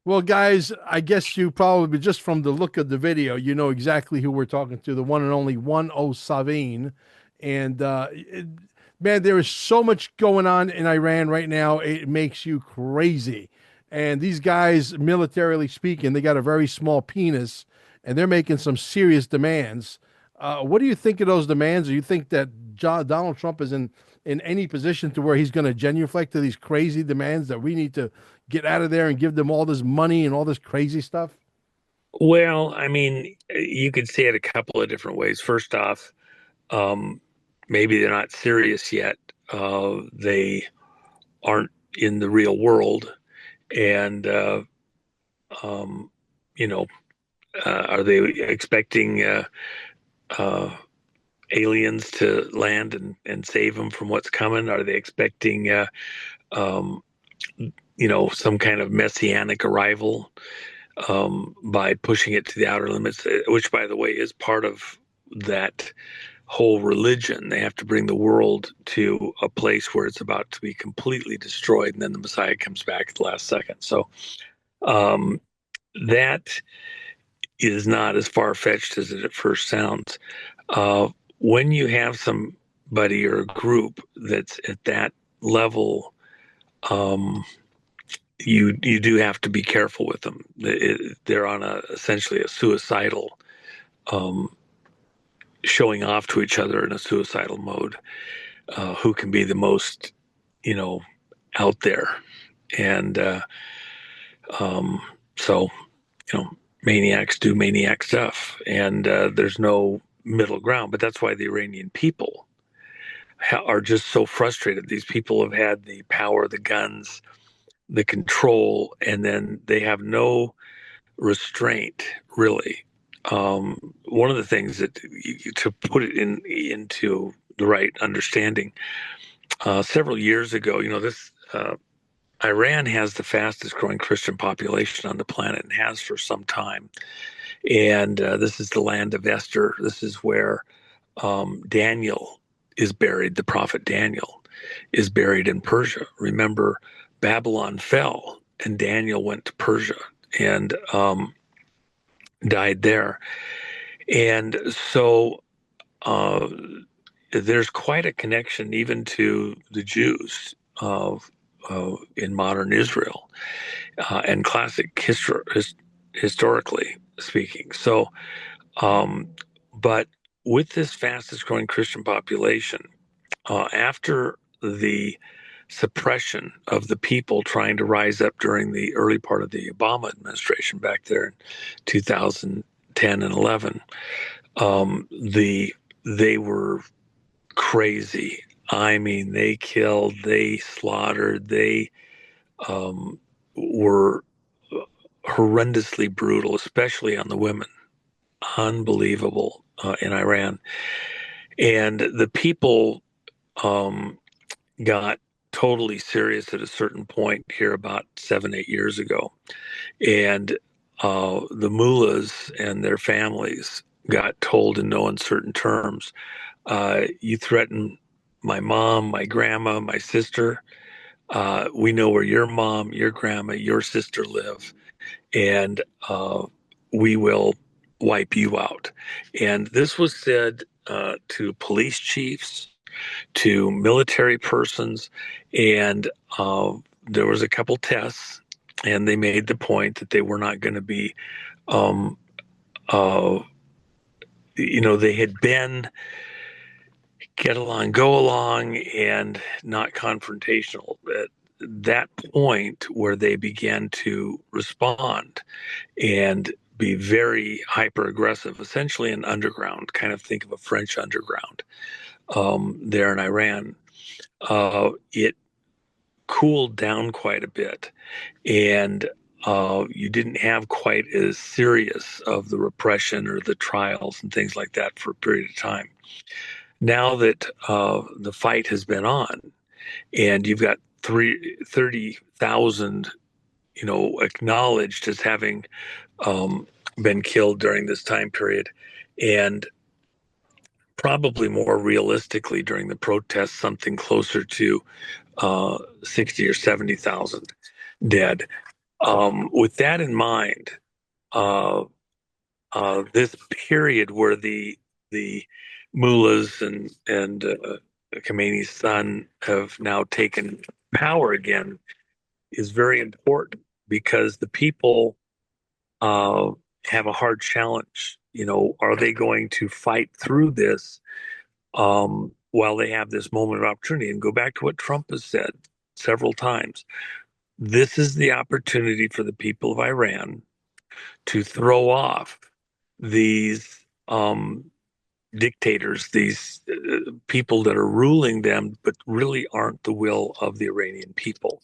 Well, guys, I guess you probably just from the look of the video, you know exactly who we're talking to, the one and only 107. And man, there is so much going on in Iran right now. It makes you crazy. And these guys, militarily speaking, they got a very small penis and they're making some serious demands. What do you think of those demands? Do you think that Donald Trump is in any position to where he's going to genuflect to these crazy demands that we need to get out of there and give them all this money and all this crazy stuff? Well, I mean, you could say it a couple of different ways. First off, um, maybe they're not serious yet. They aren't in the real world, and um, you know, are they expecting uh, aliens to land and save them from what's coming? Are they expecting, um, some kind of messianic arrival by pushing it to the outer limits, which, by the way, is part of that whole religion. They have to bring the world to a place where it's about to be completely destroyed, and then the Messiah comes back at the last second. So um, that is not as far fetched as it at first sounds. When you have somebody or a group that's at that level, um, you do have to be careful with them. They're on essentially a suicidal, um, showing off to each other in a suicidal mode. Who can be the most, you know, out there, and um, so maniacs do maniac stuff, and there's no middle ground. But that's why the Iranian people are just so frustrated. These people have had the power, the guns, the control, and then they have no restraint, really. One of the things that to put it into the right understanding, several years ago, this Iran has the fastest growing Christian population on the planet and has for some time. And this is the land of Esther. This is where Daniel is buried. The prophet Daniel is buried in Persia. Remember, Babylon fell, and Daniel went to Persia and died there. And so uh, there's quite a connection even to the Jews in modern Israel and classic historically speaking. So, but with this fastest growing Christian population, after the suppression of the people trying to rise up during the early part of the Obama administration back there in 2010 and 11, they were crazy. I mean, they killed, they slaughtered, they were horrendously brutal, especially on the women. Unbelievable in Iran. And the people um, got totally serious at a certain point here about 7, 8 years ago. And the mullahs and their families got told in no uncertain terms, you threaten my mom, my grandma, my sister. We know where your mom, your grandma, your sister live, and we will wipe you out. And this was said to police chiefs, to military persons, and there was a couple tests, and they made the point that they were not going to be, um, uh, they had been get along, go along, and not confrontational. At that point where they began to respond and be very hyper aggressive, essentially an underground, kind of think of a French underground there in Iran. It cooled down quite a bit, and you didn't have quite as serious of the repression or the trials and things like that for a period of time. Now that the fight has been on, and you've got 30,000, acknowledged as having um, been killed during this time period, and probably more realistically during the protests, something closer to 60 or 70,000 dead. With that in mind, uh, this period where the mullahs and Khomeini's son have now taken power again is very important because the people uh, have a hard challenge. Are they going to fight through this while they have this moment of opportunity? And go back to what Trump has said several times. This is the opportunity for the people of Iran to throw off these dictators, these people that are ruling them, but really aren't the will of the Iranian people.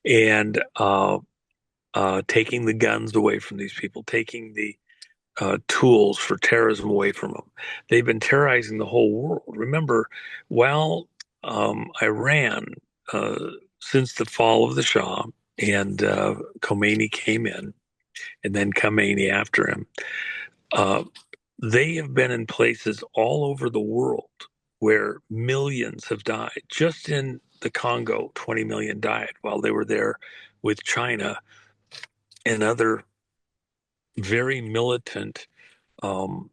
And taking the guns away from these people, taking the tools for terrorism away from them. They've been terrorizing the whole world. Remember, while Iran, uh, since the fall of the Shah and Khomeini came in, and then Khomeini after him, uh, they have been in places all over the world where millions have died. Just in the Congo, 20 million died while they were there with China and other very militant um,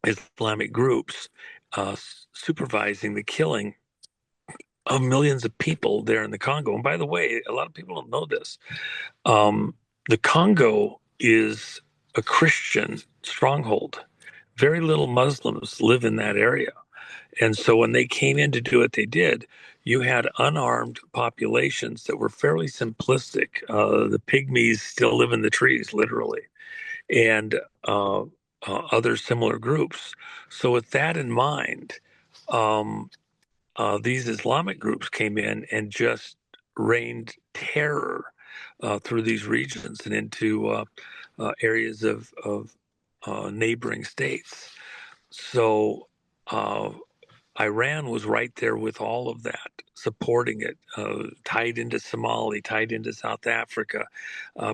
Islamic groups uh, supervising the killing of millions of people there in the Congo. And by the way, a lot of people don't know this. Um, the Congo is a Christian stronghold. Very little Muslims live in that area. And so when they came in to do what they did, you had unarmed populations that were fairly simplistic. The pygmies still live in the trees, literally, and other similar groups. So, with that in mind, um, these Islamic groups came in and just rained terror through these regions and into areas of neighboring states. So, uh, Iran was right there with all of that, supporting it, tied into Somalia, tied into South Africa,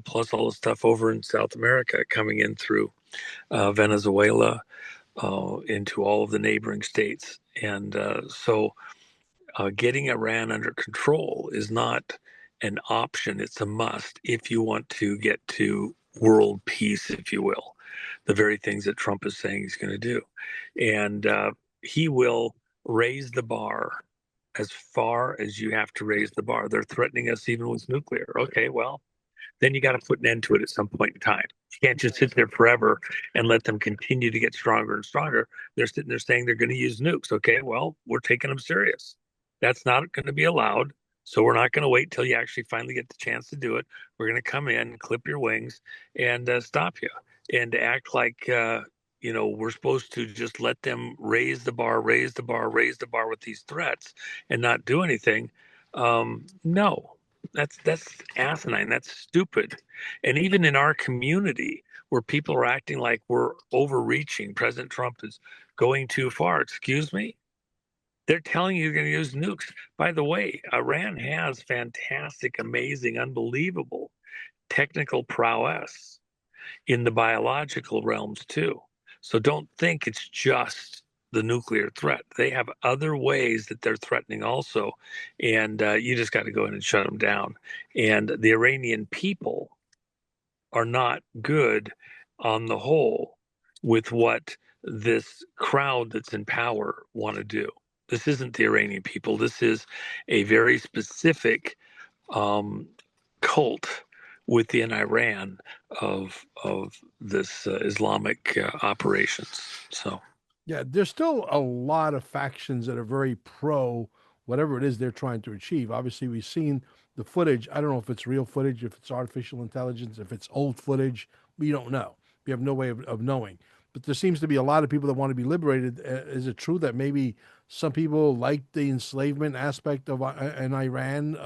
plus all the stuff over in South America coming in through Venezuela into all of the neighboring states. And getting Iran under control is not an option, it's a must if you want to get to world peace, if you will, the very things that Trump is saying he's going to do. And he will raise the bar as far as you have to raise the bar. They're threatening us even with nuclear. Okay, well, then you got to put an end to it at some point in time. You can't just sit there forever and let them continue to get stronger and stronger. They're sitting there saying they're going to use nukes. Okay, well, we're taking them serious. That's not going to be allowed. So we're not going to wait till you actually finally get the chance to do it. We're going to come in, clip your wings, and stop you. And act like we're supposed to just let them raise the bar, raise the bar, raise the bar with these threats, and not do anything. No, that's asinine. That's stupid. And even in our community, where people are acting like we're overreaching, President Trump is going too far. Excuse me? They're telling you you're going to use nukes. By the way, Iran has fantastic, amazing, unbelievable technical prowess in the biological realms too. So don't think it's just the nuclear threat. They have other ways that they're threatening also, and you just got to go in and shut them down. And the Iranian people are not good on the whole with what this crowd that's in power want to do. This isn't the Iranian people. This is a very specific um, cult within Iran of this Islamic operations. So Yeah, there's still a lot of factions that are very pro whatever it is they're trying to achieve. Obviously, we've seen the footage. I don't know if it's real footage, if it's artificial intelligence, if it's old footage. We don't know. We have no way of knowing. But there seems to be a lot of people that want to be liberated. Is it true that maybe some people like the enslavement aspect of in Iran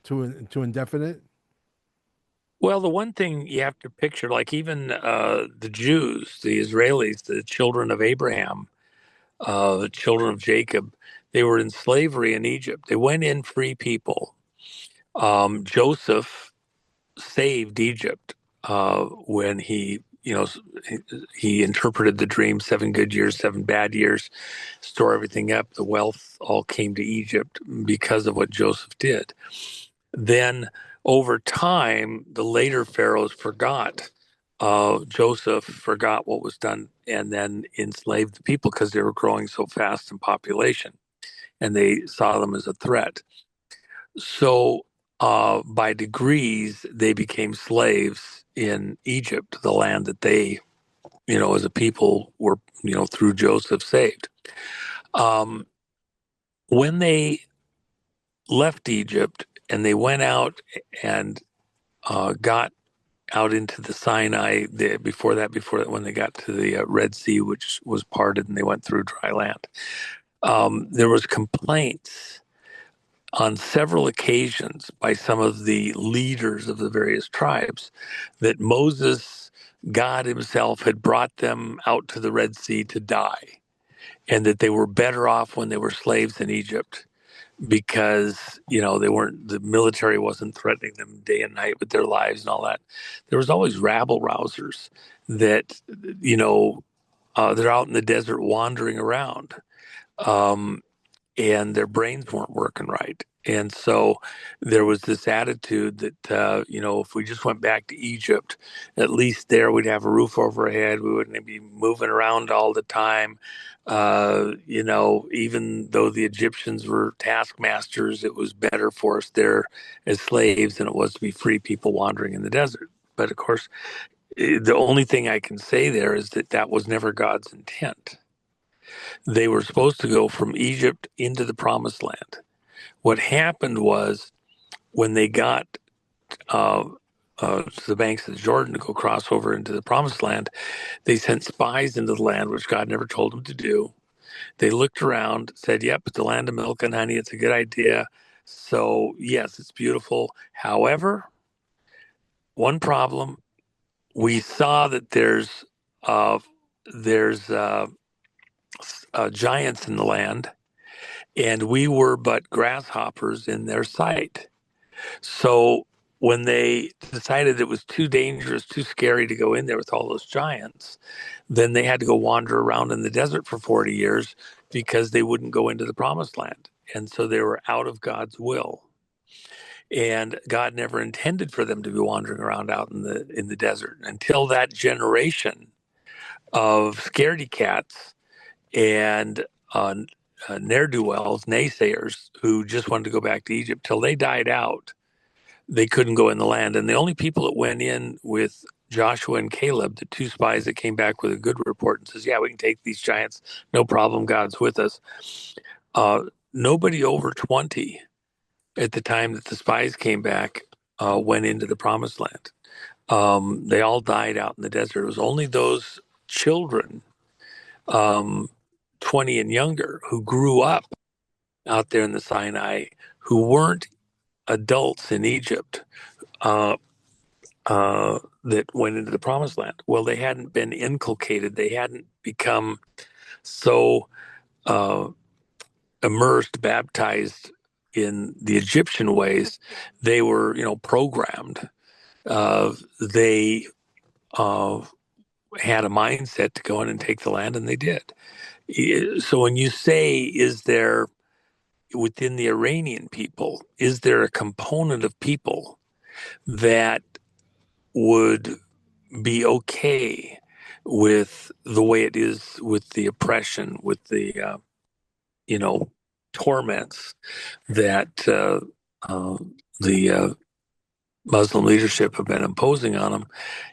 to indefinite? well, the one thing you have to picture, like even the Jews, the Israelis, the children of Abraham, the children of Jacob, they were in slavery in Egypt. They went in free people. Joseph saved Egypt when he interpreted the dream: 7 good years, 7 bad years, store everything up. The wealth all came to Egypt because of what Joseph did. Then Over time, the later pharaohs forgot. Joseph forgot what was done and then enslaved the people because they were growing so fast in population and they saw them as a threat. So, by degrees, they became slaves in Egypt, the land that they, as a people were, through Joseph saved. Um, when they left Egypt and they went out and got out into the Sinai, before that, when they got to the Red Sea, which was parted and they went through dry land, there was complaints on several occasions by some of the leaders of the various tribes that Moses, God himself, had brought them out to the Red Sea to die, and that they were better off when they were slaves in Egypt because, they weren't, the military wasn't threatening them day and night with their lives and all that. There was always rabble rousers that, they're out in the desert wandering around. Um, and their brains weren't working right. And so there was this attitude that, if we just went back to Egypt, at least there we'd have a roof over our head. We wouldn't be moving around all the time. Even though the Egyptians were taskmasters, it was better for us there as slaves than it was to be free people wandering in the desert. But of course, the only thing I can say there is that that was never God's intent. They were supposed to go from Egypt into the promised land. What happened was when they got uh, to the banks of the Jordan to go cross over into the promised land, they sent spies into the land, which God never told them to do. They looked around, said, yep, it's a land of milk and honey. It's a good idea. So, yes, it's beautiful. However, one problem, we saw that there's giants in the land, and we were but grasshoppers in their sight. So when they decided it was too dangerous, too scary to go in there with all those giants, then they had to go wander around in the desert for 40 years because they wouldn't go into the promised land. And so they were out of God's will. And God never intended for them to be wandering around out in the desert until that generation of scaredy cats and ne'er-do-wells, naysayers who just wanted to go back to Egypt till they died out. They couldn't go in the land. And the only people that went in with Joshua and Caleb, the two spies that came back with a good report and says, yeah, we can take these giants. No problem. God's with us. Nobody over 20 at the time that the spies came back went into the promised land. They all died out in the desert. It was only those children, um, 20 and younger, who grew up out there in the Sinai, who weren't adults in Egypt, uh, that went into the promised land. Well, they hadn't been inculcated. They hadn't become so uh, immersed, baptized in the Egyptian ways. They were, programmed. They had a mindset to go in and take the land, and they did. So when you say, is there within the Iranian people, is there a component of people that would be okay with the way it is, with the oppression, with the you know torments that the Muslim leadership have been imposing on them?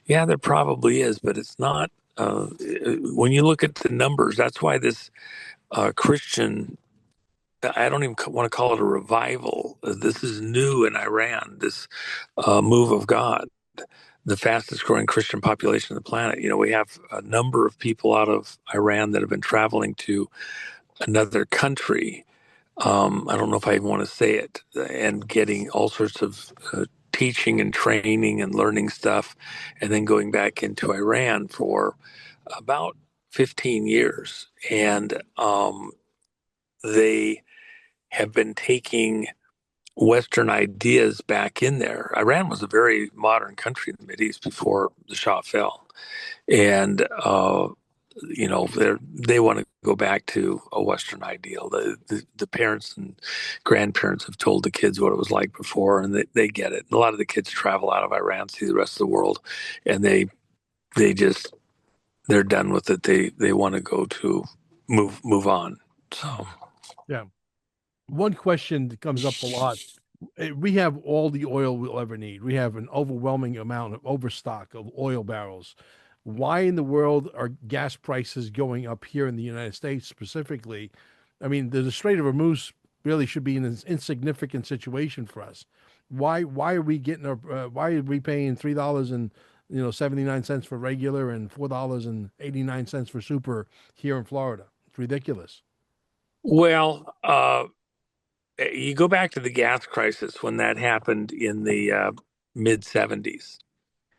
Yeah, there probably is, but it's not. When you look at the numbers, that's why this Christian, I don't even want to call it a revival. This is new in Iran, this move of God, the fastest growing Christian population on the planet. We have a number of people out of Iran that have been traveling to another country. I don't know if I even want to say it, and getting all sorts of teaching and training and learning stuff, and then going back into Iran for about 15 years. And they have been taking Western ideas back in there. Iran was a very modern country in the Mideast before the Shah fell. And they want to go back to a Western ideal. The parents and grandparents have told the kids what it was like before, and they get it. And a lot of the kids travel out of Iran, see the rest of the world, and they just they're done with it. They want to go to move on. So Yeah. One question that comes up a lot. We have all the oil we'll ever need. We have an overwhelming amount of overstock of oil barrels. Why in the world are gas prices going up here in the United States specifically? I mean, the Strait of Hormuz really should be an insignificant situation for us. Why are we getting our why are we paying $3 and 79 cents for regular and $4.89 for super here in Florida? It's ridiculous. well, you go back to the gas crisis when that happened in the mid '70s,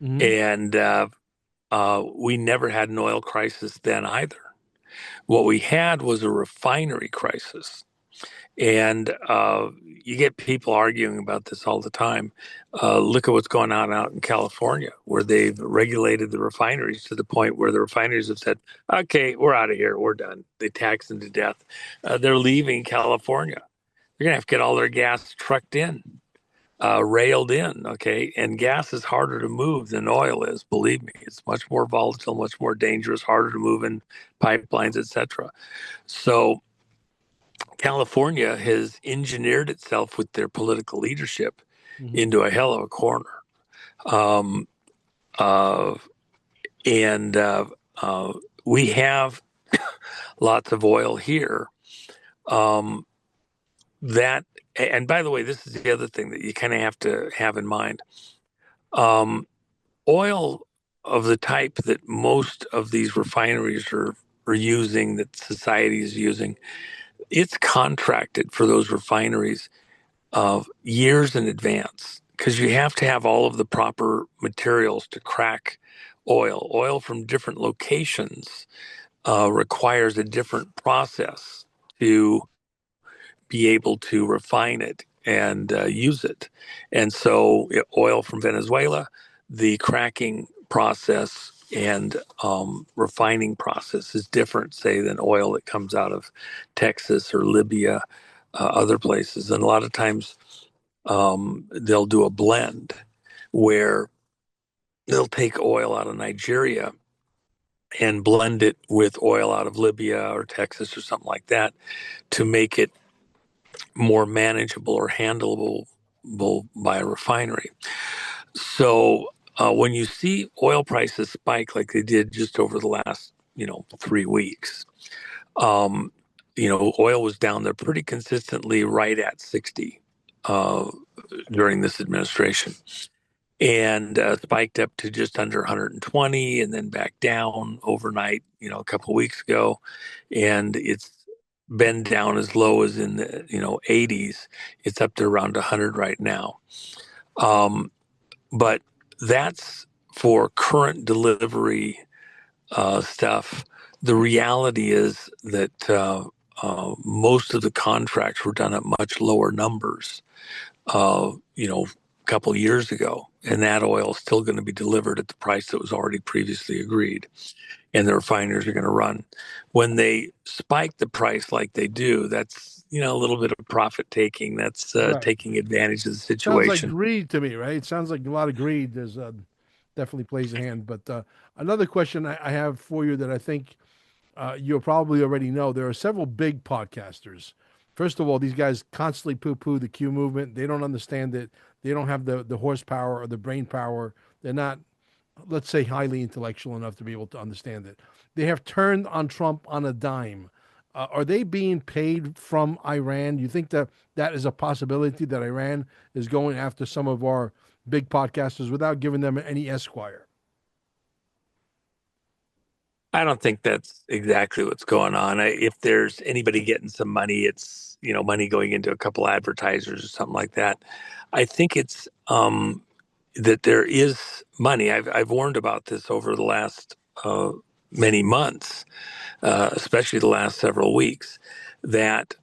Hmm. and we never had an oil crisis then either. What we had was a refinery crisis. And you get people arguing about this all the time. Look at what's going on out in California, where they've regulated the refineries to the point where the refineries have said, okay, we're out of here. We're done. They tax them to death. They're leaving California. They're going to have to get all their gas trucked in, railed in. Okay. And gas is harder to move than oil is. Believe me, it's much more volatile, much more dangerous, harder to move in pipelines, etc. So, California has engineered itself with their political leadership Hmm. into a hell of a corner. Um, uh, and we have lots of oil here. Um, and by the way, this is the other thing that you kind of have to have in mind. Um, Oil of the type that most of these refineries are using, that society is using, it's contracted for those refineries of years in advance because you have to have all of the proper materials to crack oil. Oil from different locations requires a different process to be able to refine it and use it. And so, oil from Venezuela, the cracking process and refining process is different, say, than oil that comes out of Texas or Libya, other places. And a lot of times, they'll do a blend where they'll take oil out of Nigeria and blend it with oil out of Libya or Texas or something like that to make it more manageable or handleable by a refinery. So when you see oil prices spike like they did just over the last 3 weeks, um, oil was down there pretty consistently right at 60 uh, during this administration, and spiked up to just under 120 and then back down overnight, a couple of weeks ago. And it's been down as low as in the, 80s. It's up to around 100 right now. Um, but that's for current delivery stuff. The reality is that most of the contracts were done at much lower numbers a couple of years ago, and that oil is still going to be delivered at the price that was already previously agreed, and the refiners are going to run. When they spike the price like they do, that's a little bit of profit taking. That's Right. taking advantage of the Sounds like situation. greed to me, right? It sounds like a lot of greed. There's definitely plays a hand. But another question I have for you that I think you'll probably already know. There are several big podcasters. First of all, these guys constantly poo-poo the Q movement. They don't understand it. They don't have the horsepower or the brain power. They're not, let's say, highly intellectual enough to be able to understand it. They have turned on Trump on a dime. Are they being paid from Iran? You think that that is a possibility that Iran is going after some of our big podcasters without giving them any esquire? I don't think that's exactly what's going on. If there's anybody getting some money, it's money going into a couple advertisers or something like that. I think it's that there is money. I've warned about this over the last many months, especially the last several weeks, that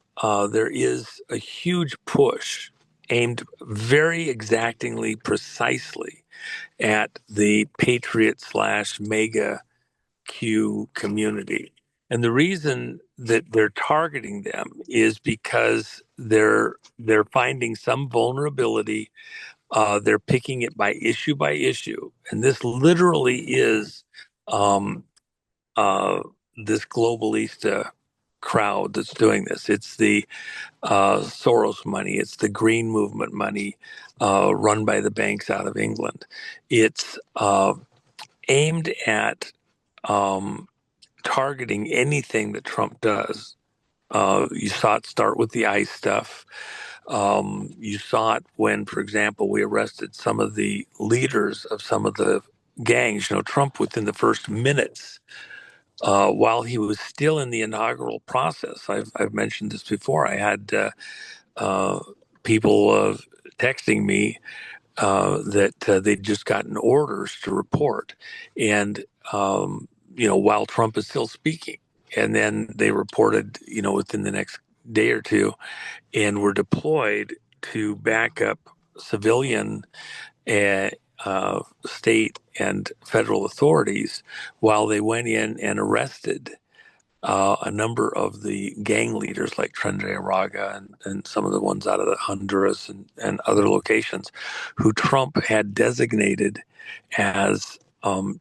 there is a huge push aimed very exactingly, precisely at the patriot slash mega LGBTQ community. And the reason that they're targeting them is because they're finding some vulnerability. They're picking it by issue, and this literally is um, uh, this globalista crowd that's doing this. It's the Soros money. It's the Green Movement money run by the banks out of England. It's aimed at um, targeting anything that Trump does. You saw it start with the ICE stuff. You saw it when, for example, we arrested some of the leaders of some of the gangs. You know, Trump, within the first minutes, while he was still in the inaugural process, I've mentioned this before. I had uh, people texting me that they'd just gotten orders to report, and while Trump is still speaking, and then they reported, within the next day or two, and were deployed to back up civilian uh, state and federal authorities while they went in and arrested a number of the gang leaders like Trende Raga and some of the ones out of the Honduras and other locations who Trump had designated as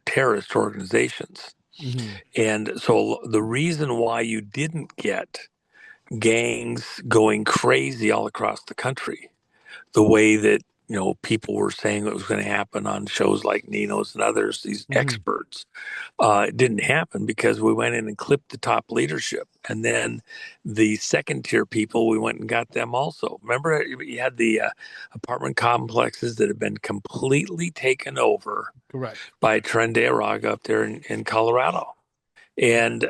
terrorist organizations. Mm-hmm. And so the reason why you didn't get gangs going crazy all across the country, the way that people were saying it was going to happen on shows like Nino's and others, these Mm-hmm. experts, it didn't happen because we went in and clipped the top leadership, and then the second tier people, we went and got them also. Remember, you had the apartment complexes that have been completely taken over Correct. by Trende Raga up there in Colorado, and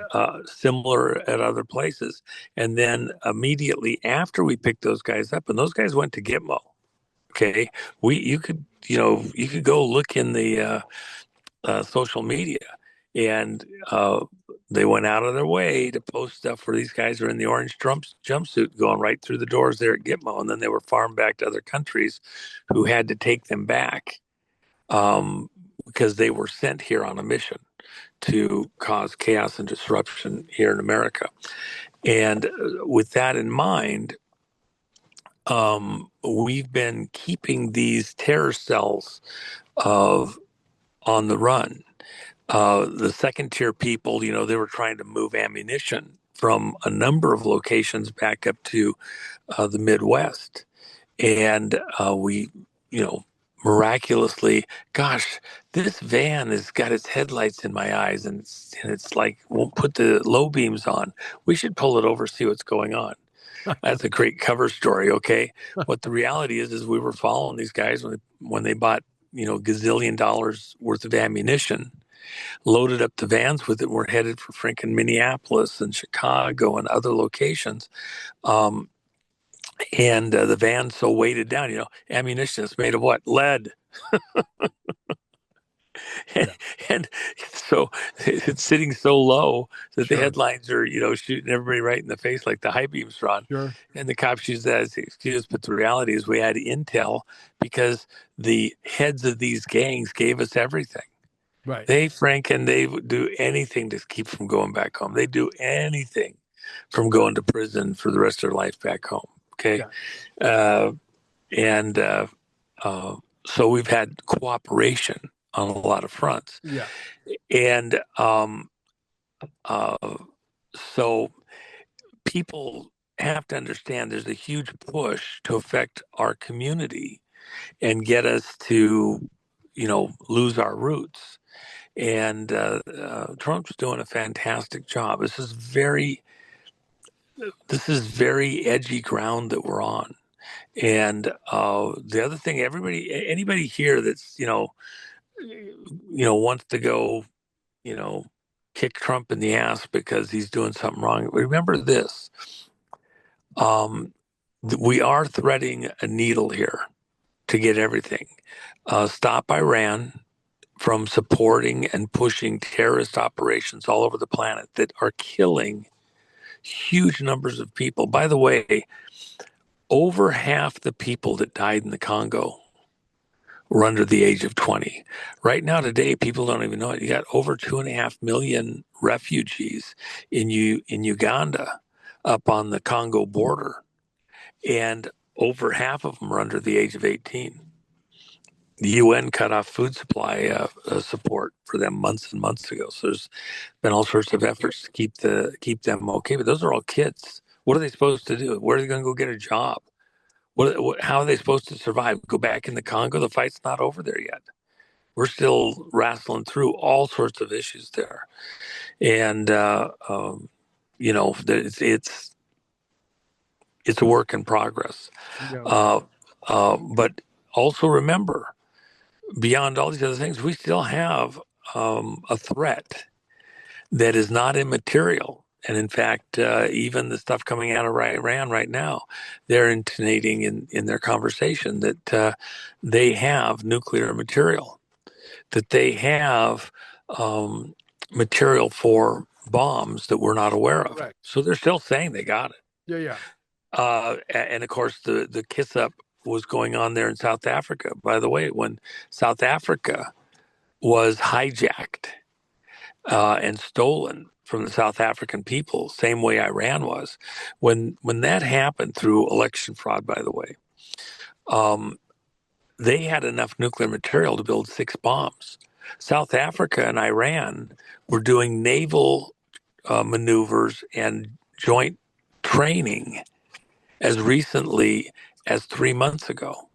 similar at other places. And then immediately after we picked those guys up, and those guys went to Gitmo. Okay, you could go look in the social media, and they went out of their way to post stuff where these guys are in the orange jumpsuit going right through the doors there at Gitmo, and then they were farmed back to other countries who had to take them back because they were sent here on a mission to cause chaos and disruption here in America. And with that in mind, we've been keeping these terror cells of on the run. The second tier people, they were trying to move ammunition from a number of locations back up to the Midwest. And we, miraculously, gosh, this van has got its headlights in my eyes, and it's like won't put the low beams on. We should pull it over, see what's going on. That's a great cover story. Okay, what the reality is we were following these guys when they bought gazillion dollars worth of ammunition, loaded up the vans with it. We're headed for freaking Minneapolis and Chicago and other locations. Um, and the van's so weighted down, ammunition is made of what? Lead. Yeah. And so it's sitting so low that the Sure. headlines are, shooting everybody right in the face like the high beams are on. Sure. And the cops use that as the excuse. But the reality is we had intel because the heads of these gangs gave us everything. Right. They would do anything to keep from going back home. They do anything from going to prison for the rest of their life back home. Okay. Yeah. Uh, and uh, so we've had cooperation on a lot of fronts. Yeah. And uh, so people have to understand there's a huge push to affect our community and get us to, lose our roots. And Trump's doing a fantastic job. This is very edgy ground that we're on. And the other thing, anybody here that's wants to go, you know, kick Trump in the ass because he's doing something wrong. Remember this: um, we are threading a needle here to get everything. Stop Iran from supporting and pushing terrorist operations all over the planet that are killing huge numbers of people. By the way, over half the people that died in the Congo were under the age of 20. Right now, today, people don't even know it. You got over 2.5 million refugees in Uganda, up on the Congo border, and over half of them are under the age of 18. The UN cut off food supply support for them months and months ago. So there's been all sorts of efforts to keep them okay. But those are all kids. What are they supposed to do? Where are they going to go get a job? How are they supposed to survive? Go back in the Congo? The fight's not over there yet. We're still wrestling through all sorts of issues there, and it's a work in progress. Yeah. But also remember, beyond all these other things, we still have a threat that is not immaterial. And in fact, even the stuff coming out of Iran right now, they're intonating in their conversation that they have nuclear material, that they have material for bombs that we're not aware of. Correct. So they're still saying they got it. Yeah. Yeah. And of course, the kiss up was going on there in South Africa. By the way, when South Africa was hijacked and stolen from the South African people, same way Iran was. When that happened through election fraud, by the way, they had enough nuclear material to build 6 bombs. South Africa and Iran were doing naval maneuvers and joint training as recently as 3 months ago,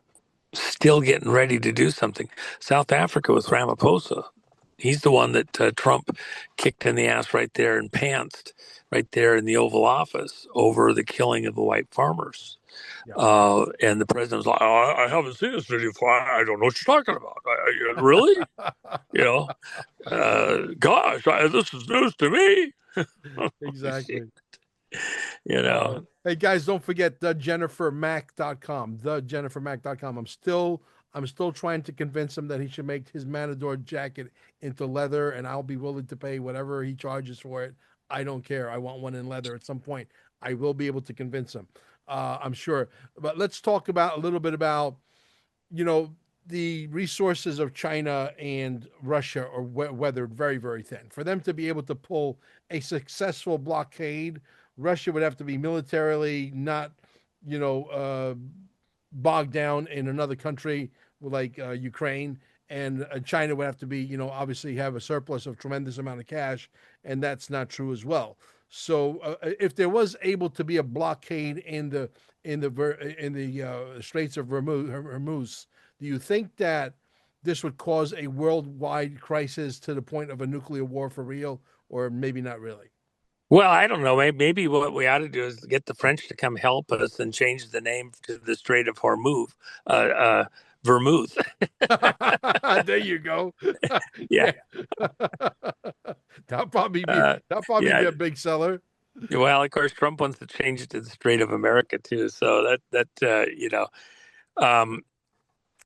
still getting ready to do something. South Africa with Ramaphosa, he's the one that Trump kicked in the ass right there and pantsed right there in the Oval Office over the killing of the white farmers. Yeah. And the president was like, oh, I haven't seen this video before. I don't know what you're talking about. Really? Gosh, this is news to me. Exactly. You know. Hey guys, don't forget thejennifermac.com. Thejennifermac.com. I'm still trying to convince him that he should make his Matador jacket into leather, and I'll be willing to pay whatever he charges for it. I don't care. I want one in leather at some point. I will be able to convince him. I'm sure. But let's talk about a little bit about, you know, the resources of China and Russia are weathered very, very thin. For them to be able to pull a successful blockade, Russia would have to be militarily not, bogged down in another country like Ukraine, and China would have to be, obviously have a surplus of tremendous amount of cash, and that's not true as well. So, if there was able to be a blockade in the Straits of Hormuz, do you think that this would cause a worldwide crisis to the point of a nuclear war for real, or maybe not really? Well, I don't know. Maybe what we ought to do is get the French to come help us and change the name to the Strait of Hormuz, Vermouth. There you go. Yeah. That'll probably be Uh, that'll probably be yeah. a big seller. Well, of course, Trump wants to change it to the Strait of America too. So Um,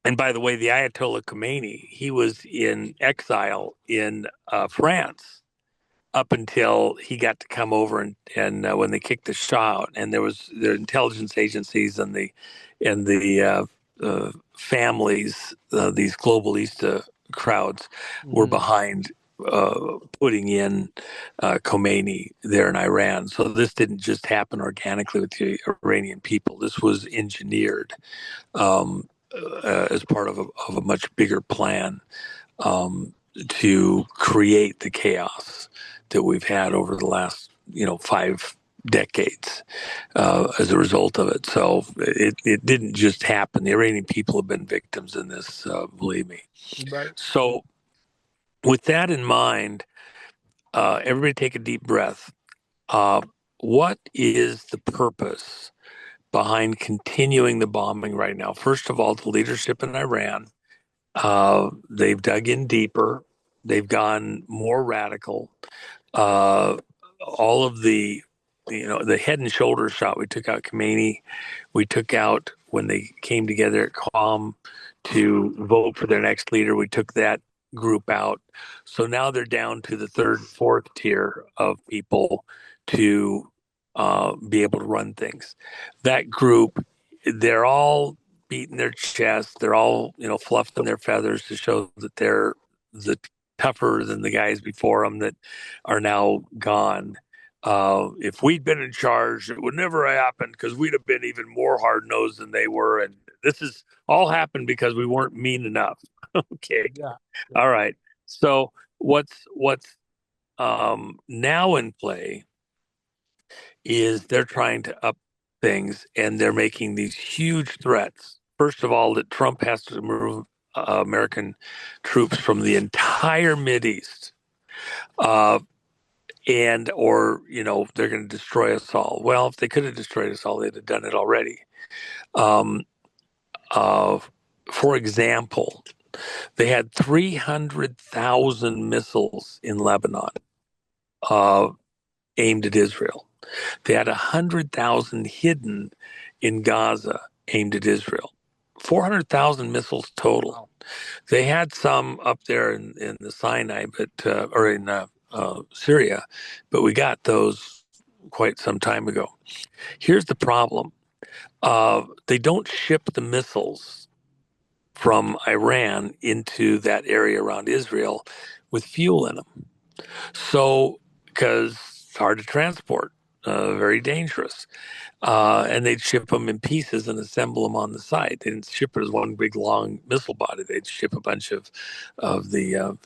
and by the way, the Ayatollah Khomeini, he was in exile in France up until he got to come over and when they kicked the Shah out, and there was the intelligence agencies and the families, these globalista crowds, were Mhm. behind putting in Khomeini there in Iran. So this didn't just happen organically with the Iranian people. This was engineered um, as part of a much bigger plan to create the chaos that we've had over the last 5 decades as a result of it. So it didn't just happen. The Iranian people have been victims in this, believe me. Right. So with that in mind, everybody take a deep breath. Uh, what is the purpose behind continuing the bombing right now? First of all, the leadership in Iran, they've dug in deeper. They've gone more radical. All of the head and shoulders shot. We took out Khomeini. We took out when they came together at Qom to vote for their next leader. We took that group out. So now they're down to the third, fourth tier of people to be able to run things. That group, they're all beating their chest. They're all, fluffing their feathers to show that they're the tougher than the guys before them that are now gone. If we'd been in charge, it would never have happened because we'd have been even more hard nosed than they were. And this is all happened because we weren't mean enough. Okay. Yeah. Yeah. All right. So what's now in play is they're trying to up things and they're making these huge threats. First of all, that Trump has to remove American troops from the entire Mideast, uh, and or they're going to destroy us all. Well, if they could have destroyed us all, they'd have done it already. Um, uh, for example, they had 300,000 missiles in Lebanon uh, aimed at Israel. They had 100,000 hidden in Gaza aimed at Israel. 400,000 missiles total. They had some up there in the Sinai, or in Syria, but we got those quite some time ago. Here's the problem: they don't ship the missiles from Iran into that area around Israel with fuel in them. So, because it's hard to transport, very dangerous. And they'd ship them in pieces and assemble them on the site. They didn't ship it as one big long missile body. They'd ship a bunch of the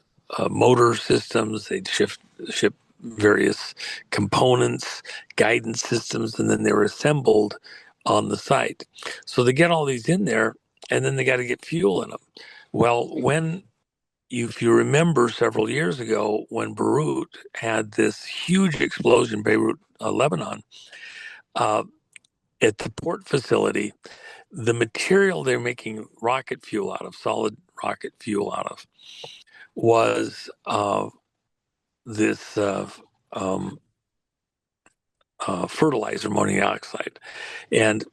motor systems. They'd ship various components, guidance systems, and then they were assembled on the site. So they get all these in there, and then they got to get fuel in them. Well, if you remember several years ago when Beirut had this huge explosion, Beirut, Lebanon, uh, at the port facility, the material they're making rocket fuel out of, solid rocket fuel out of, was this um, fertilizer, ammonium oxide. And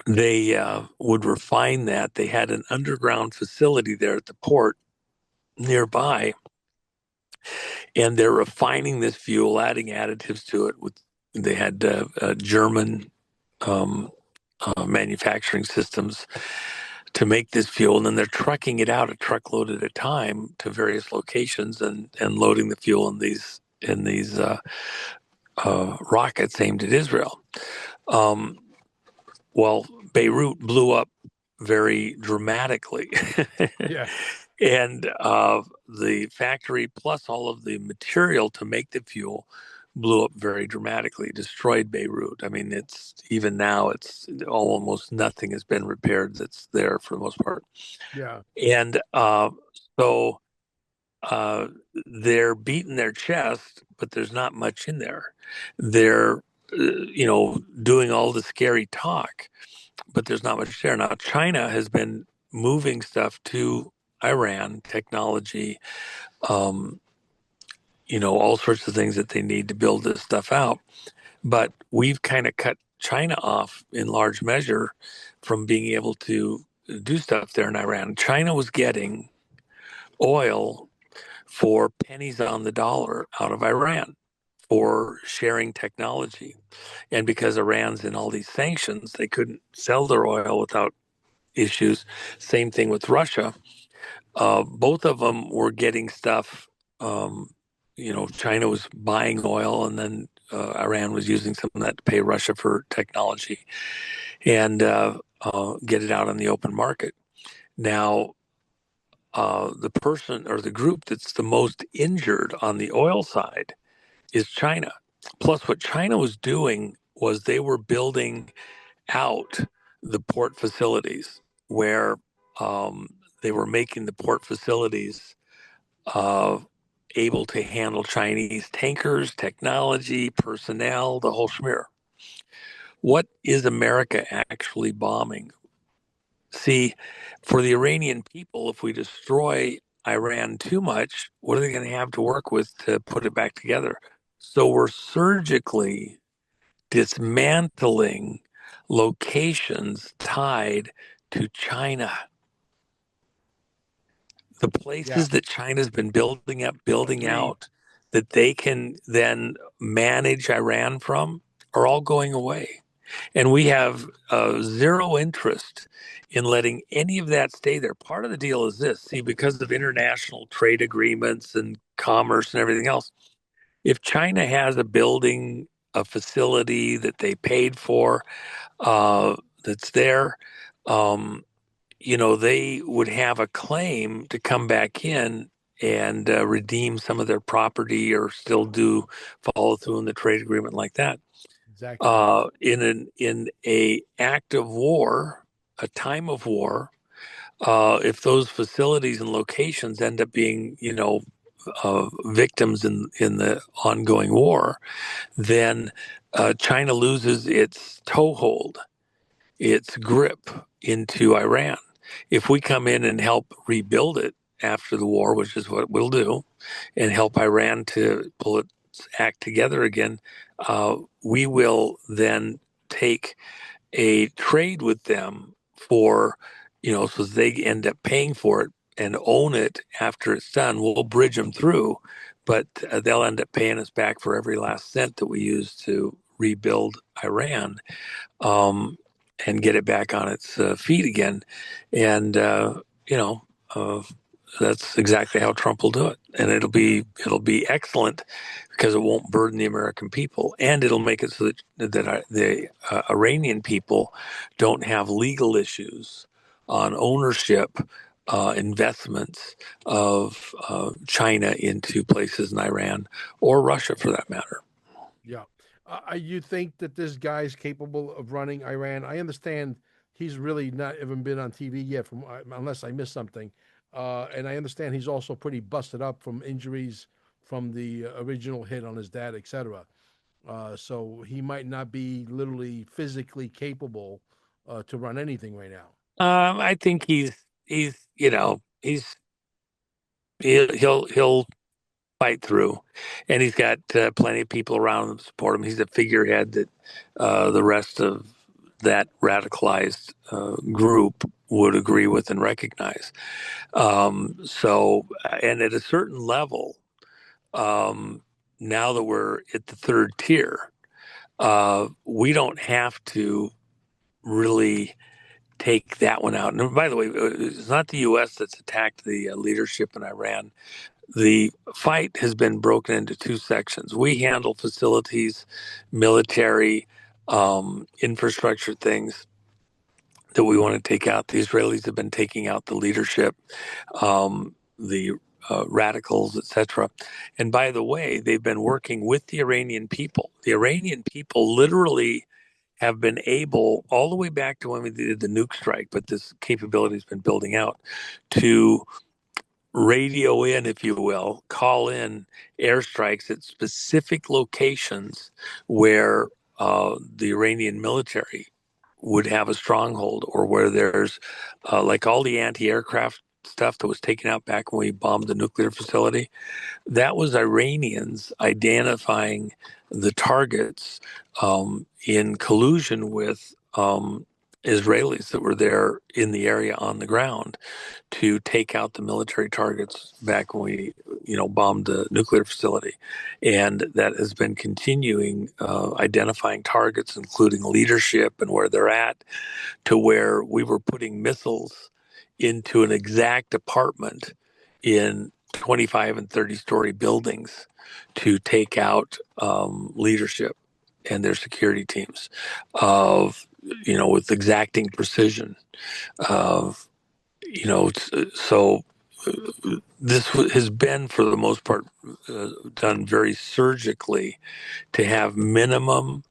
they would refine that. They had an underground facility there at the port nearby, and they're refining this fuel, adding additives to it. They had German um, manufacturing systems to make this fuel, and then they're trucking it out a truckload at a time to various locations and loading the fuel in these rockets aimed at Israel. Um, well, Beirut blew up very dramatically. Yeah. And the factory plus all of the material to make the fuel blew up very dramatically, destroyed Beirut. I mean, it's even now, it's almost nothing has been repaired that's there for the most part. Yeah. And so uh, they're beating their chest, but there's not much in there. They're, doing all the scary talk, but there's not much there. Now, China has been moving stuff to Iran, technology, um, all sorts of things that they need to build this stuff out. But we've kind of cut China off in large measure from being able to do stuff there in Iran. China was getting oil for pennies on the dollar out of Iran for sharing technology. And because Iran's in all these sanctions, they couldn't sell their oil without issues. Same thing with Russia. Both of them were getting stuff. China was buying oil, and then Iran was using some of that to pay Russia for technology and get it out on the open market. Now, the person or the group that's the most injured on the oil side is China. Plus, what China was doing was they were building out the port facilities where they were making the port facilities uh, able to handle Chinese tankers, technology, personnel, the whole schmear. What is America actually bombing? See, for the Iranian people, if we destroy Iran too much, what are they going to have to work with to put it back together? So we're surgically dismantling locations tied to China. The Yeah. places that China's been building up, building Agreed. out, that they can then manage Iran from are all going away. And we have zero interest in letting any of that stay there. Part of the deal is this, see, because of international trade agreements and commerce and everything else, if China has a building, a facility that they paid for, that's there, um, they would have a claim to come back in and redeem some of their property or still do follow through in the trade agreement like that. Exactly. In a act of war, a time of war, if those facilities and locations end up being, victims in the ongoing war, then China loses its toehold, its grip into Iran. If we come in and help rebuild it after the war, which is what we'll do, and help Iran to pull its act together again, we will then take a trade with them for, so they end up paying for it and own it after it's done. We'll bridge them through, but they'll end up paying us back for every last cent that we use to rebuild Iran, um, and get it back on its feet again. And you know, uh, that's exactly how Trump will do it, and it'll be excellent because it won't burden the American people, and it'll make it so that the Iranian people don't have legal issues on ownership. Investments of China into places in Iran or Russia, for that matter. Yeah. You think that this guy's capable of running Iran? I understand he's really not even been on TV yet, from unless I missed something. And I understand he's also pretty busted up from injuries from the original hit on his dad, etc. So he might not be literally physically capable to run anything right now. I think he's he'll fight through, and he's got plenty of people around him to support him. He's a figurehead that the rest of that radicalized group would agree with and recognize. And at a certain level, um, now that we're at the third tier, we don't have to really take that one out. And by the way, it's not the U.S. that's attacked the leadership in Iran. The fight has been broken into two sections. We handle facilities, military, infrastructure things that we want to take out. The Israelis have been taking out the leadership, the radicals, etc. And by the way, they've been working with the Iranian people. The Iranian people literally have been able, all the way back to when we did the nuke strike, but this capability has been building out, to radio in, if you will, call in airstrikes at specific locations where the Iranian military would have a stronghold, or where there's like all the anti-aircraft stuff that was taken out back when we bombed the nuclear facility. That was Iranians identifying the targets in collusion with Israelis that were there in the area on the ground to take out the military targets back when we, bombed the nuclear facility. And that has been continuing, identifying targets, including leadership and where they're at, to where we were putting missiles into an exact apartment in 25 and 30-story buildings to take out leadership and their security teams of, with exacting precision of, so this has been, for the most part, done very surgically to have minimum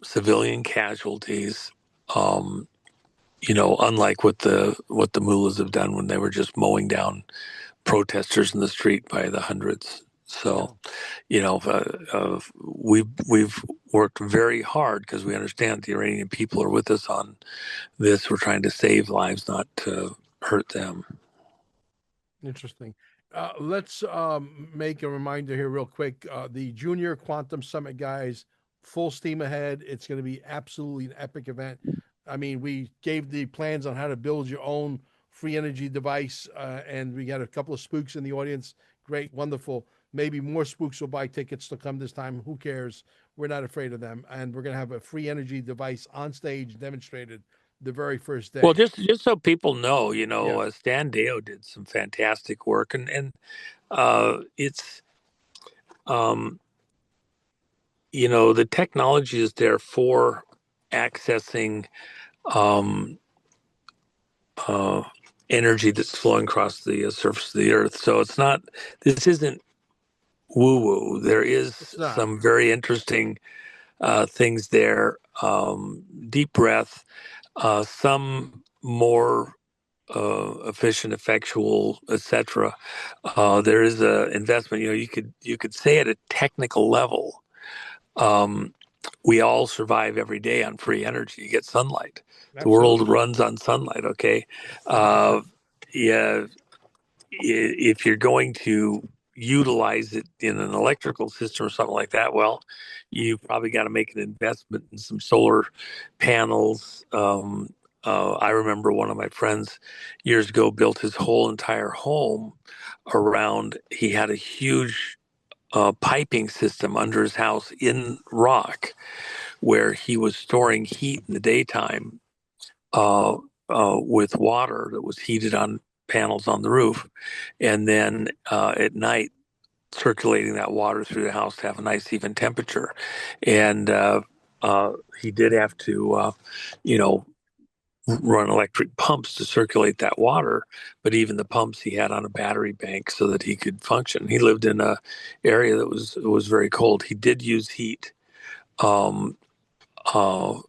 civilian casualties. Unlike what the mullahs have done when they were just mowing down protesters in the street by the hundreds. Yeah. So, we've worked very hard because we understand the Iranian people are with us on this. We're trying to save lives, not to hurt them. Interesting. Let's make a reminder here, real quick. The Junior Quantum Summit, guys, full steam ahead. It's going to be absolutely an epic event. I mean, we gave the plans on how to build your own free energy device, and we got a couple of spooks in the audience. Great, wonderful. Maybe more spooks will buy tickets to come this time. Who cares? we're not afraid of them, and we're going to have a free energy device on stage demonstrated the very first Well, day. just so people know, Yeah, Stan Deo did some fantastic work, and it's um, the technology is there for accessing um, uh, energy that's flowing across the surface of the earth. So it's not, this isn't woo woo. There is it's not. some very interesting things there. Deep breath, some more efficient, effectual, etc. There is a investment. You could say at a technical level, um, we all survive every day on free energy. You get sunlight. The world Absolutely. runs on sunlight. Okay, 100%. uh, yeah. If you're going to utilize it in an electrical system or something like that, well, you probably got to make an investment in some solar panels. I remember one of my friends years ago built his whole entire home around, he had a huge piping system under his house in rock where he was storing heat in the daytime uh, with water that was heated on panels on the roof, and then at night circulating that water through the house to have a nice even temperature. And he did have to, you know, run electric pumps to circulate that water, but even the pumps he had on a battery bank so that he could function. He lived in a area that was very cold. He did use heat. Um,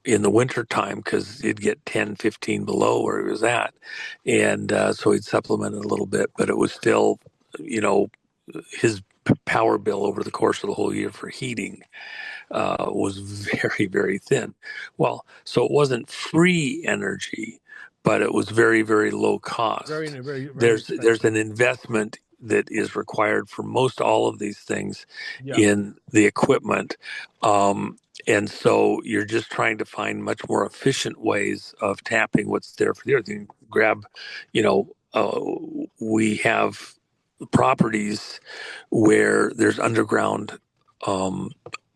in the winter time because it'd get 10, 15 below where he was at. And so he'd supplement it a little bit, but it was still, you know, his power bill over the course of the whole year for heating was very, very thin. Well, so it wasn't free energy, but it was very, very low Very, cost. very, very There's expensive. an investment that is required for most all of these things Yeah. in the equipment. And so you're just trying to find much more efficient ways of tapping what's there for the earth. You can grab, you know, we have properties where there's underground um,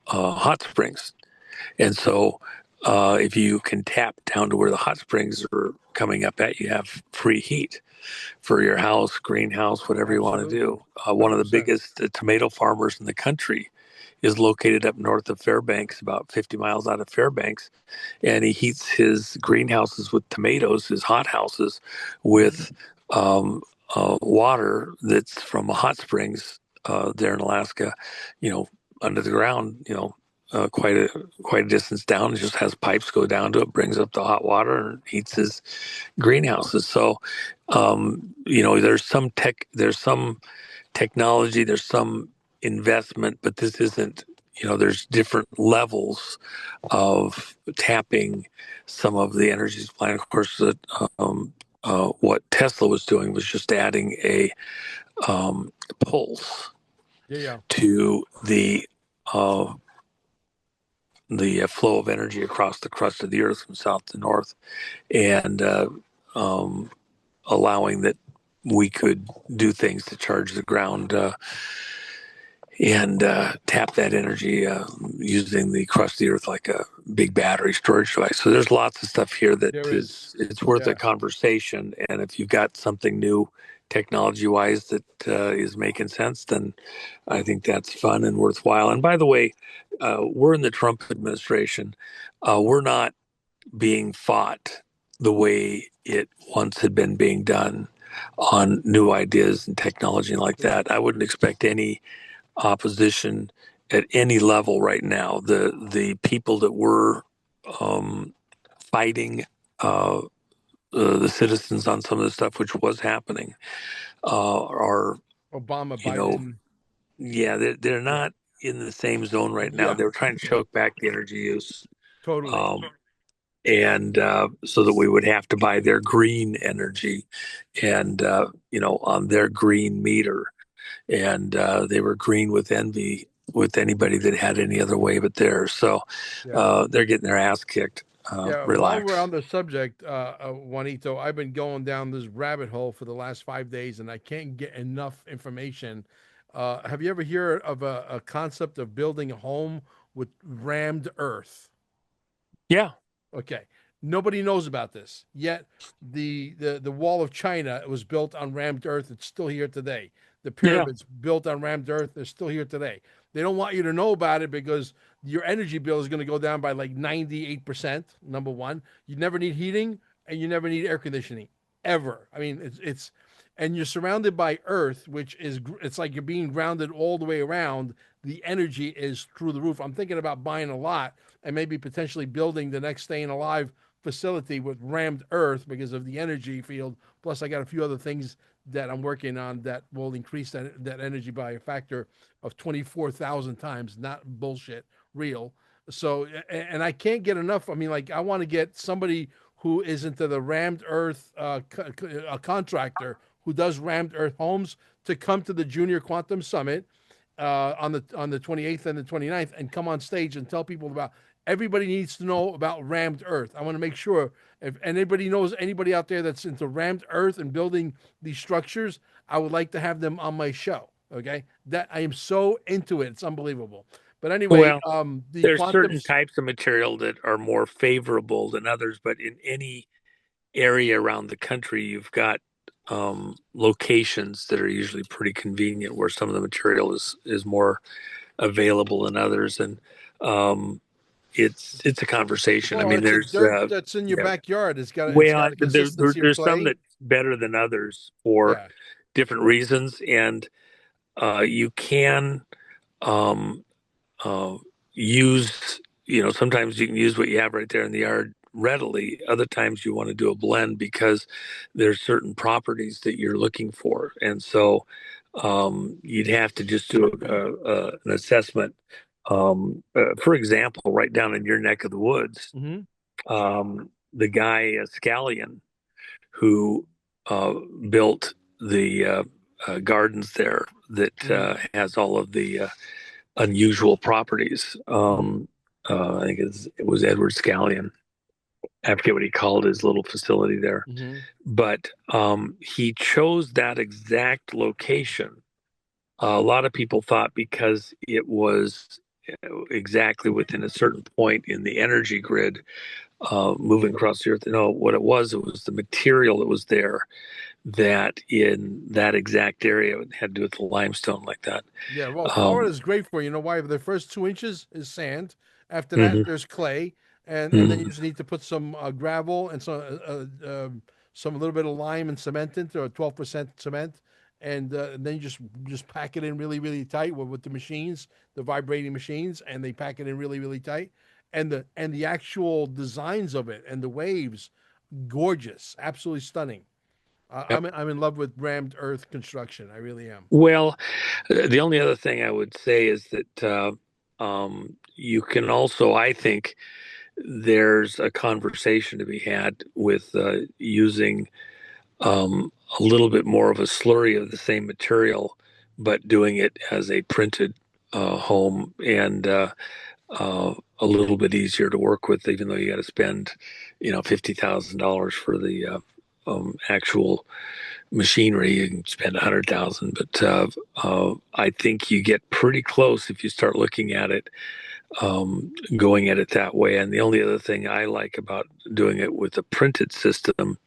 hot springs. And so if you can tap down to where the hot springs are coming up at, you have free heat for your house, greenhouse, whatever you want to Absolutely. do. One of the 100%. biggest tomato farmers in the country is located up north of Fairbanks, about 50 miles out of Fairbanks. And he heats his greenhouses with tomatoes, his hothouses with um, water that's from hot springs there in Alaska, you know, under the ground, quite a distance down. It just has pipes go down to it, brings up the hot water, and heats his greenhouses. So, there's some technology, there's some investment, but this isn't. There's different levels of tapping some of the energy supply. And of course, what Tesla was doing was just adding a pulse Yeah, yeah. to uh, the flow of energy across the crust of the Earth from south to north, and um, allowing that we could do things to charge the ground and tap that energy using the crust of the Earth like a big battery storage device. So there's lots of stuff here that There is. is it's worth a Yeah. conversation. And if you've got something new technology wise that is making sense, then I think that's fun and worthwhile. And by the way, we're in the Trump administration. We're not being fought the way it once had been being done on new ideas and technology like Yeah. that. I wouldn't expect any opposition at any level right now. The people that were um, fighting uh, the citizens on some of the stuff which was happening are, Obama, you know, Biden. yeah, they're Yeah. not in the same zone right now. Yeah. They were trying to choke back the energy use. Totally. Um, and so that we would have to buy their green energy and on their green meter, and they were green with envy with anybody that had any other way but theirs. So Yeah. they're getting their ass kicked. Yeah. While we're Relax. on the subject, Juanito, I've been going down this rabbit hole for the last 5 days, and I can't get enough information. Have you ever heard of a concept of building a home with rammed earth. Yeah. Okay. Nobody knows about this. Yet the wall of China was built on rammed earth. It's still here today. The Yeah. pyramids built on rammed earth, they're still here today. They don't want you to know about it because your energy bill is going to go down by like 98%, number one. You never need heating and you never need air conditioning ever. I mean, it's and you're surrounded by earth, which is it's like you're being grounded all the way around. The energy is through the roof. I'm thinking about buying a lot and maybe potentially building the next staying alive facility with rammed earth because of the energy field. Plus, I got a few other things that I'm working on that will increase that energy by a factor of 24,000 times. Not bullshit, real. So, and I can't get enough. I mean, like, I want to get somebody who is into the rammed earth, a contractor who does rammed earth homes to come to the Junior Quantum Summit on the 28th and the 29th and come on stage and tell people about. Everybody needs to know about rammed earth. I want to make sure if anybody knows anybody out there that's into rammed earth and building these structures, I would like to have them on my show. Okay, that I am so into it, it's unbelievable. But anyway, Well, the there's quantum. certain types of material that are more favorable than others, but in any area around the country, you've got locations that are usually pretty convenient where some of the material is more available than others, and um, it's a conversation. I Well, mean, it's a there's dirt that's in your yeah, backyard. It's well, got a there consistency of there's some clay. that's better than others for Yeah. different reasons, and you can um, uh, use, sometimes you can use what you have right there in the yard readily. Other times you want to do a blend because there's certain properties that you're looking for. And so you'd have to just do an assessment. For example, right down in your neck of the woods, Hmm. the guy, Scallion, who uh, built the gardens there that Hmm. has all of the unusual properties. I think it was Edward Scallion. I forget what he called his little facility there, Hmm. but he chose that exact location. A lot of people thought because it was exactly within a certain point in the energy grid moving across the earth. No, what it was the material that was there that in that exact area had to do with the limestone like that. Yeah, well, Florida Um, is great for you know why? The first 2 inches is sand. After that, mhm, there's clay, and then you mhm. just need to put some gravel and some a little bit of lime and cement into or 12% cement, and then you just pack it in really tight with the machines, the vibrating machines, and they pack it in really tight, and the actual designs of it and the waves, gorgeous, absolutely stunning. Yep. I'm in love with rammed earth construction. I really am. Well, the only other thing I would say is that you can also, I think, there's a conversation to be had with using a little bit more of a slurry of the same material, but doing it as a printed home and a little bit easier to work with, even though you got to spend, $50,000 for the actual machinery. You can spend 100,000, but I think you get pretty close if you start looking at it, going at it that way. And the only other thing I like about doing it with a printed system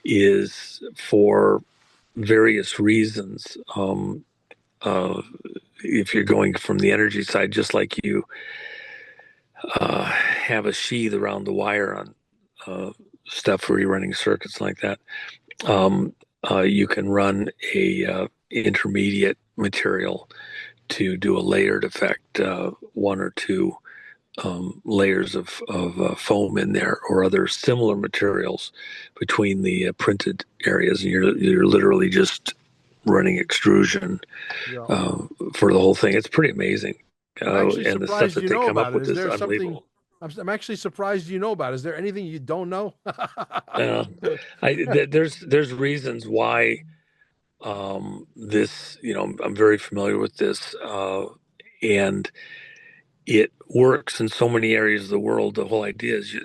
is for various reasons. Uh, if you're going from the energy side, just like you have a sheath around the wire on uh, stuff where you're running circuits like that, um, you can run a intermediate material to do a layered effect, one or two layers of foam in there or other similar materials between the printed areas, and you're literally just running extrusion Yeah. uh, for the whole thing. It's pretty amazing, I'm actually and the stuff surprised that you they know come up about it. with Is is there something? unbelievable. I'm actually surprised you know about it. Is there anything you don't know? Uh, there's reasons why this, I'm very familiar with this, and it works in so many areas of the world. The whole idea is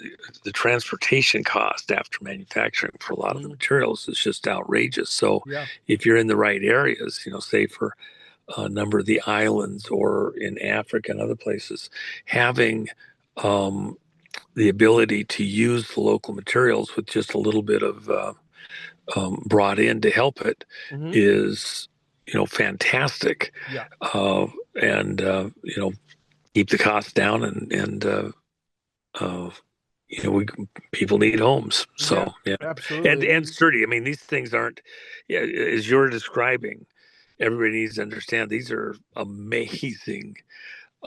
the transportation cost after manufacturing for a lot of the Mhm. materials is just outrageous. So Yeah. if you're in the right areas, say for a number of the islands or in Africa and other places, having um, the ability to use the local materials with just a little bit of brought in to help it Hmm. is, fantastic. Yeah. Uh, and, keep the costs down uh, we people need homes. Yeah. So yeah, and Absolutely. and sturdy. I mean, these things aren't, yeah, as you're describing. Everybody needs to understand these are amazing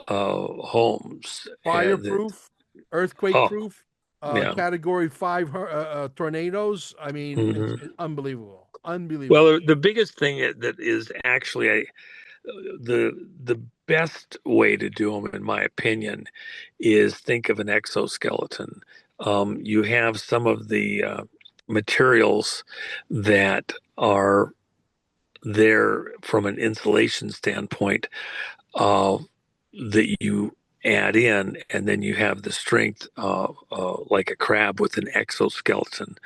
homes. That Fireproof, earthquake oh proof, yeah. category 5 tornadoes. I mean, Hmm. it's unbelievable. Unbelievable. Well, the biggest thing that is actually the best way to do them, in my opinion, is think of an exoskeleton. You have some of the materials that are there from an insulation standpoint uh, that you add in, and then you have the strength like a crab with an exoskeleton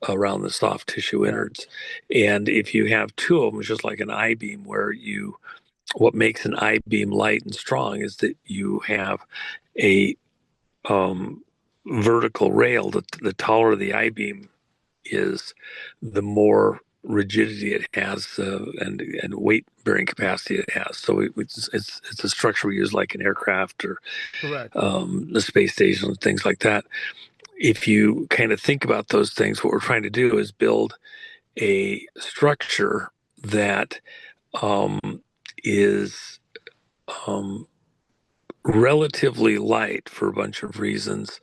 around the soft tissue Yeah. innards. And if you have two of them, it's just like an I-beam what makes an I-beam light and strong is that you have a um, vertical rail. The taller the I-beam is, the more rigidity it has and weight bearing capacity it has. So it's a structure we use like an aircraft or Correct. the space station and things like that. If you kind of think about those things, what we're trying to do is build a structure that um, is um, relatively light for a bunch of reasons,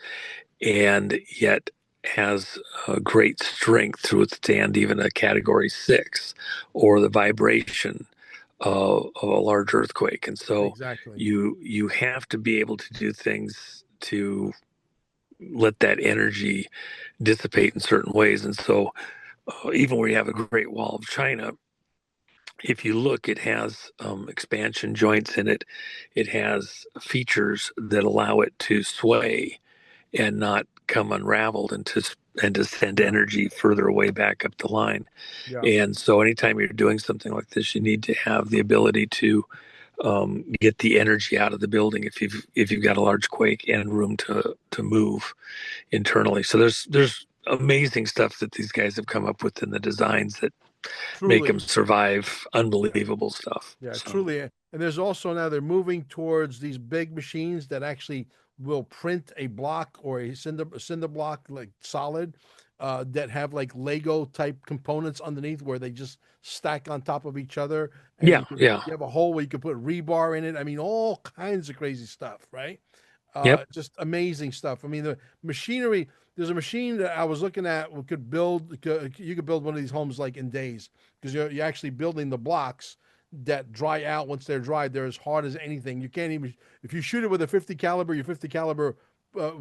and yet has great strength to withstand even a Category 6 or the vibration of a large earthquake. And so Exactly. you have to be able to do things to let that energy dissipate in certain ways. And so even where you have a Great Wall of China, if you look, it has expansion joints in it. It has features that allow it to sway and not come unraveled and to send Yeah. energy further away back up the line. Yeah. And so, anytime you're doing something like this, you need to have the ability to get the energy out of the building if you've got a large quake and room to move internally. So there's amazing stuff that these guys have come up with in the designs that make them Truly. survive Yeah. unbelievable stuff. Yeah, So truly. And there's also now they're moving towards these big machines that actually will print a block or a cinder block like solid that have like Lego type components underneath where they just stack on top of each other, and yeah, yeah, you have a hole where you can put rebar in it. I mean, all kinds of crazy stuff, right? yep. Just amazing stuff. I mean, the machinery. There's a machine that I was looking at. We could build. You could build one of these homes like in days because you're actually building the blocks that dry out. Once they're dried, they're as hard as anything. You can't even if you shoot it with a 50 caliber, your 50 caliber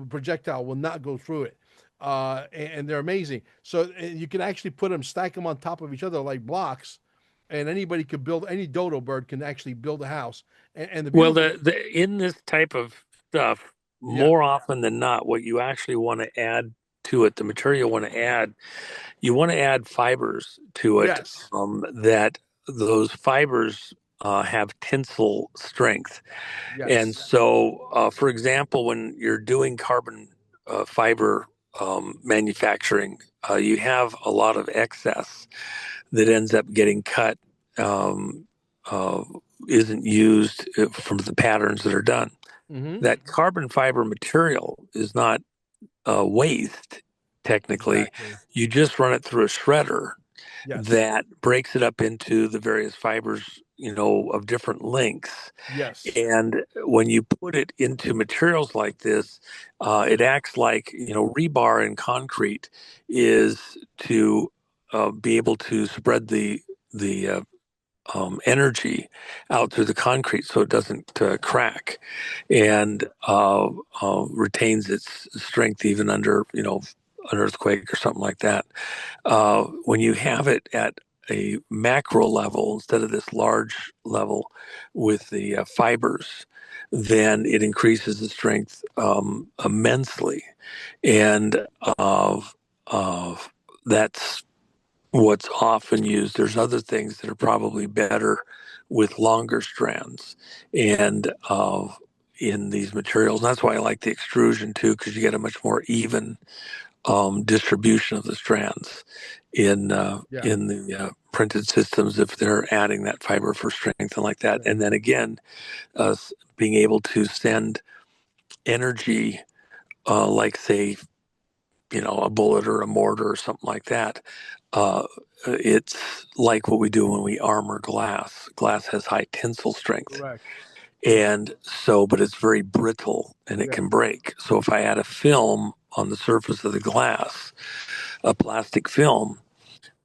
projectile will not go through it. And they're amazing. So you can actually put them, stack them on top of each other like blocks, and anybody could build. Any dodo bird can actually build a house. And the Well, beautiful, in this type of stuff, yeah, more often than not, what you actually want to add to it, the material you want to add, you want to add fibers to it, yes, that those fibers have tensile strength. And yes, so, for example, when you're doing carbon fiber manufacturing, you have a lot of excess that ends up getting cut, um, uh, isn't used from the patterns that are done. hmm, That carbon fiber material is not waste, technically. exactly, You just run it through a shredder yes, that breaks it up into the various fibers, of different lengths. yes, And when you put it into materials like this, it acts like, rebar in concrete is to be able to spread the energy out through the concrete so it doesn't crack and retains its strength even under, an earthquake or something like that. When you have it at a macro level instead of this large level with the fibers, then it increases the strength immensely. And uh, that's what's often used. There's other things that are probably better with longer strands, and in these materials. And that's why I like the extrusion too, because you get a much more even distribution of the strands Yeah. in the printed systems if they're adding that fiber for strength and like that. Yeah. And then again, being able to send energy, like say, a bullet or a mortar or something like that. Uh, it's like what we do when we armor glass. Glass has high tensile strength. Correct. Correct. And so, but it's very brittle and it Yeah. can break. So if I add a film on the surface of the glass, a plastic film,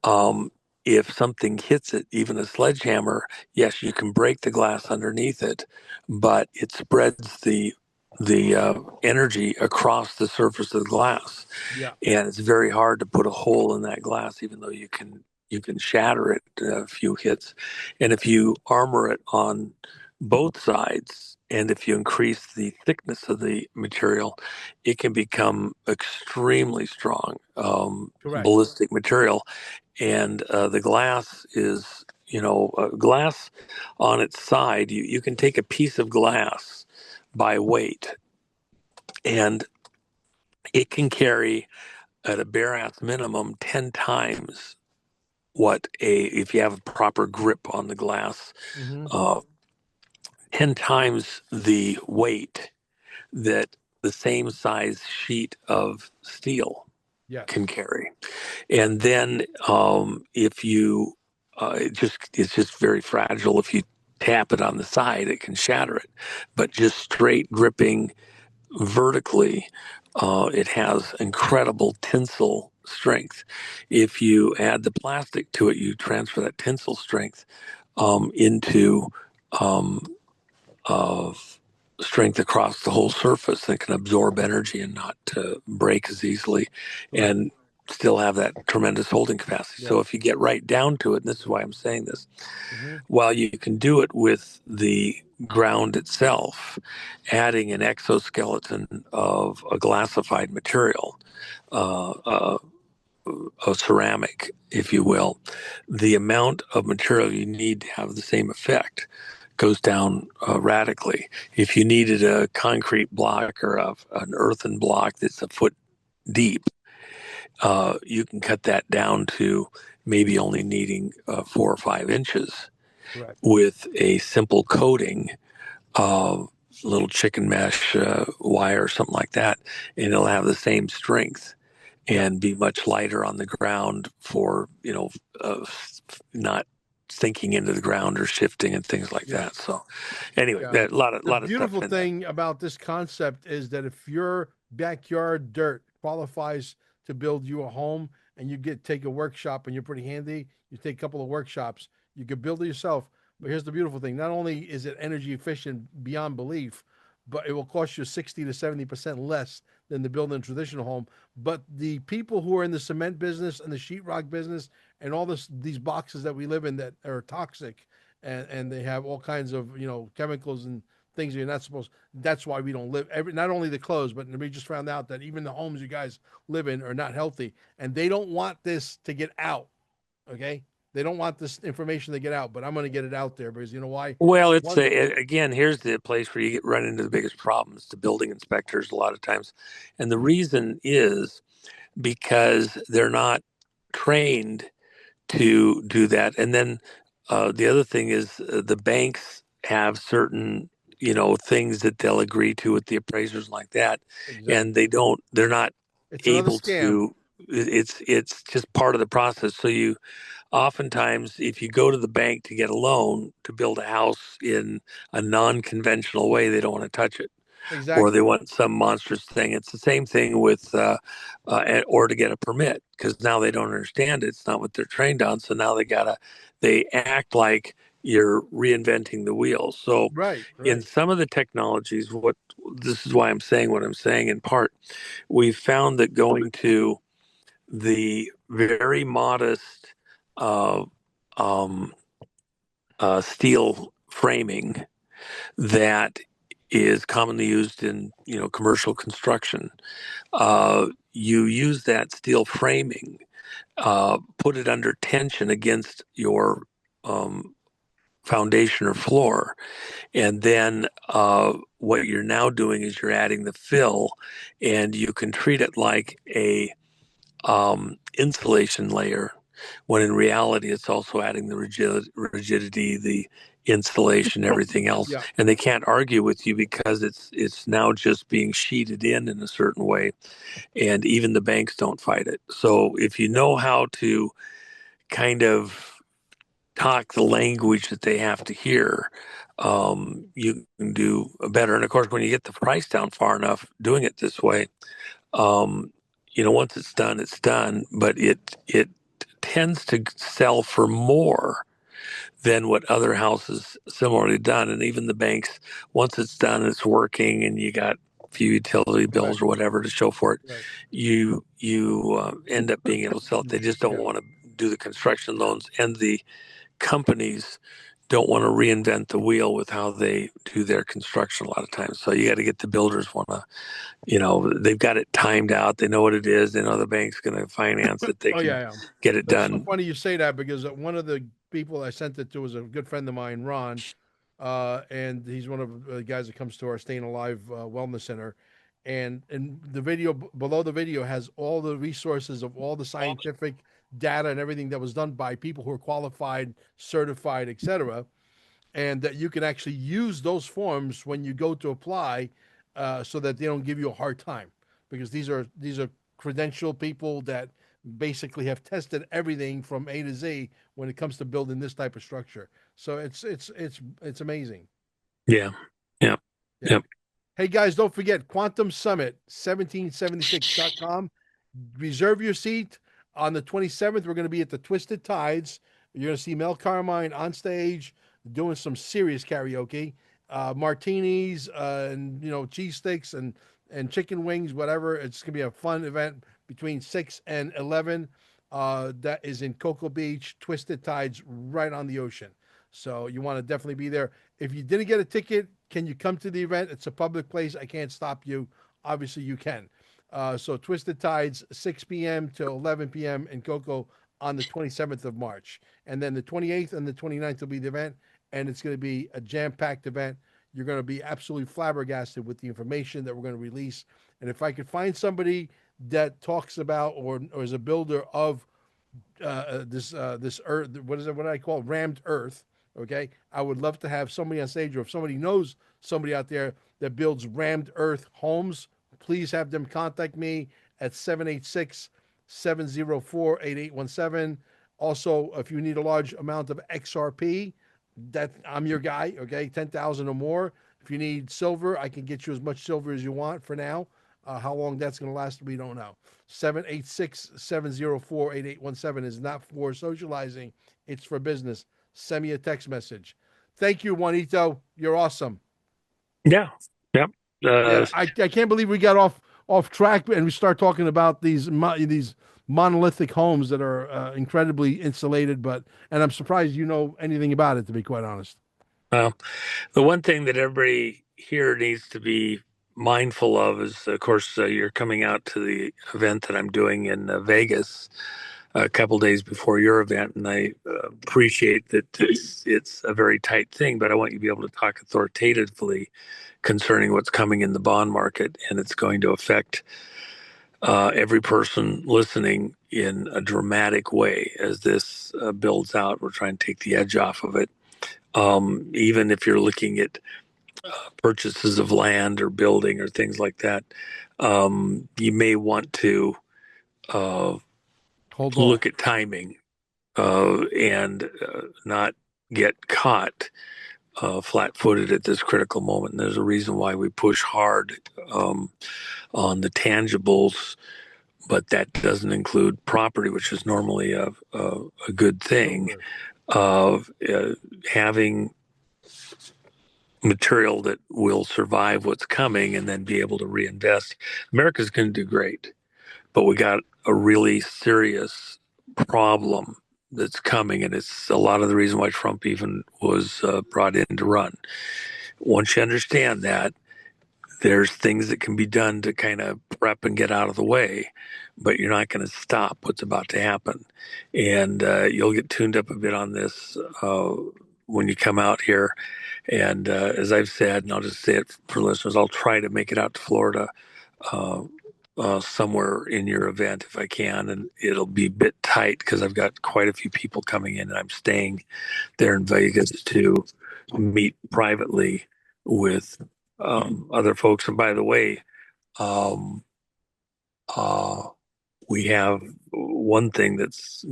um, if something hits it, even a sledgehammer, yes, you can break the glass underneath it, but it spreads the energy across the surface of the glass, Yeah. and it's very hard to put a hole in that glass, even though you can shatter it a few hits. And if you armor it on both sides, and if you increase the thickness of the material, it can become extremely strong Correct. ballistic material. And the glass is, glass on its side. You can take a piece of glass by weight, and it can carry at a bare ass minimum 10 times if you have a proper grip on the glass, Hmm. uh, 10 times the weight that the same size sheet of steel can Yes. carry. And then if you, it's just very fragile. If you tap it on the side, it can shatter it. But just straight gripping vertically, it has incredible tensile strength. If you add the plastic to it, you transfer that tensile strength into um, of strength across the whole surface that can absorb energy and not break as easily, Correct. and still have that tremendous holding capacity. Yeah. So if you get right down to it, and this is why I'm saying this, Hmm. while you can do it with the ground itself, adding an exoskeleton of a glassified material, uh, uh, a ceramic, if you will, the amount of material you need to have the same effect goes down radically. If you needed a concrete block or an earthen block that's a foot deep, you can cut that down to maybe only needing 4 or 5 inches Correct. with a simple coating of little chicken mesh wire or something like that, and it'll have the same strength Yeah. and be much lighter on the ground for not sinking into the ground or shifting and things like Yeah. that. So anyway, Yeah. that lot of The lot of stuff beautiful in there. thing about this concept is that if your backyard dirt qualifies to build you a home and you take a workshop and you're pretty handy, you take a couple of workshops, you could build it yourself. But here's the beautiful thing. Not only is it energy efficient beyond belief, but it will cost you 60 to 70% less than the building a traditional home. But the people who are in the cement business and the sheetrock business and all these boxes that we live in that are toxic, and they have all kinds of chemicals and things you're not supposed. That's why we don't live. Not only the clothes, but we just found out that even the homes you guys live in are not healthy, and they don't want this to get out. Okay, they don't want this information to get out, but I'm going to get it out there because you know why? Well, it's One, again, here's the place where you run into the biggest problems to building inspectors a lot of times, and the reason is because they're not trained to do that. And then the other thing is the banks have certain, things that they'll agree to with the appraisers like that, and exactly. they're not It's another able scam. to. It's just part of the process. So you oftentimes, if you go to the bank to get a loan to build a house in a non-conventional way, they don't want to touch it, or they Exactly. want some monstrous thing. It's the same thing with, or to get a permit, because now they don't understand it. It's not what they're trained on. So now they act like you're reinventing the wheel. So Right. in Right. some of the technologies, this is why I'm saying what I'm saying in part, we found that going to the very modest uh, um, steel framing that is commonly used in commercial construction. You use that steel framing, put it under tension against your um, foundation or floor. And then what you're now doing is you're adding the fill, and you can treat it like a insulation layer, when in reality it's also adding the rigidity, the insulation, everything else. Yeah. And they can't argue with you because it's now just being sheeted in a certain way, and even the banks don't fight it. So if you know how to kind of talk the language that they have to hear, you can do better. And of course, when you get the price down far enough doing it this way, um, once it's done, it's done. But it tends to sell for more than what other houses similarly done. And even the banks, once it's done, it's working, and you got a few utility Right. bills or whatever to show for it, Right. you end up being able to sell it. They just don't Yeah. want to do the construction loans, and the companies don't want to reinvent the wheel with how they do their construction a lot of times. So you got to get the builders want to, they've got it timed out. They know what it is. They know the bank's going to finance it. They Oh can yeah, yeah. get it That's so done. funny you say that because one of the people I sent it to was a good friend of mine, Ron, and he's one of the guys that comes to our Staying Alive Wellness Center. And the video below the video has all the resources of all the scientific data and everything that was done by people who are qualified, certified, etc. And that you can actually use those forms when you go to apply, so that they don't give you a hard time, because these are credentialed people that basically have tested everything from A to Z when it comes to building this type of structure. So it's amazing. Yeah. Yeah. Yeah. Yep. Hey guys, don't forget Quantum Summit 1776.com. Reserve your seat on the 27th. We're going to be at the Twisted Tides. You're going to see Mel Carmine on stage doing some serious karaoke, martinis, and cheese sticks and chicken wings, whatever. It's going to be a fun event between 6 and 11. That is in Cocoa Beach, Twisted Tides, right on the ocean. So you want to definitely be there. If you didn't get a ticket, can you come to the event? It's a public place. I can't stop you. Obviously, you can. So Twisted Tides, 6 p.m. to 11 p.m. in Cocoa on the 27th of March. And then the 28th and the 29th will be the event. And it's going to be a jam-packed event. You're going to be absolutely flabbergasted with the information that we're going to release. And if I could find somebody that talks about or is a builder of this earth, what is it? What do I call it? Rammed earth. Okay, I would love to have somebody on stage, or if somebody knows somebody out there that builds rammed earth homes, please have them contact me at 786-704-8817. Also, if you need a large amount of XRP, that I'm your guy. Okay, 10,000 or more. If you need silver, I can get you as much silver as you want for now. How long that's going to last, we don't know. 786-704-8817 is not for socializing, it's for business. Send me a text message. Thank you, Juanito. You're awesome. Yeah. Yep. Yeah, I can't believe we got off track and we start talking about these monolithic homes that are incredibly insulated. And I'm surprised you know anything about it, to be quite honest. Well, the one thing that everybody here needs to be mindful of is, of course, you're coming out to the event that I'm doing in Vegas a couple days before your event, and I appreciate that it's a very tight thing, but I want you to be able to talk authoritatively concerning what's coming in the bond market, and it's going to affect every person listening in a dramatic way as this builds out. We're trying to take the edge off of it. Even if you're looking at purchases of land or building or things like that, you may want to uh, Hold look off. at timing and not get caught flat-footed at this critical moment. And there's a reason why we push hard um, on the tangibles, but that doesn't include property, which is normally a good So thing. good. Of having material that will survive what's coming and then be able to reinvest. America's going to do great, but we got a really serious problem that's coming, and it's a lot of the reason why Trump even was brought in to run. Once you understand that, there's things that can be done to kind of prep and get out of the way, but you're not going to stop what's about to happen. And you'll get tuned up a bit on this when you come out here. And as I've said, and I'll just say it for listeners, I'll try to make it out to Florida uh, somewhere in your event if I can. And it'll be a bit tight because I've got quite a few people coming in, and I'm staying there in Vegas to meet privately with other folks. And by the way, um, uh, we have one thing that's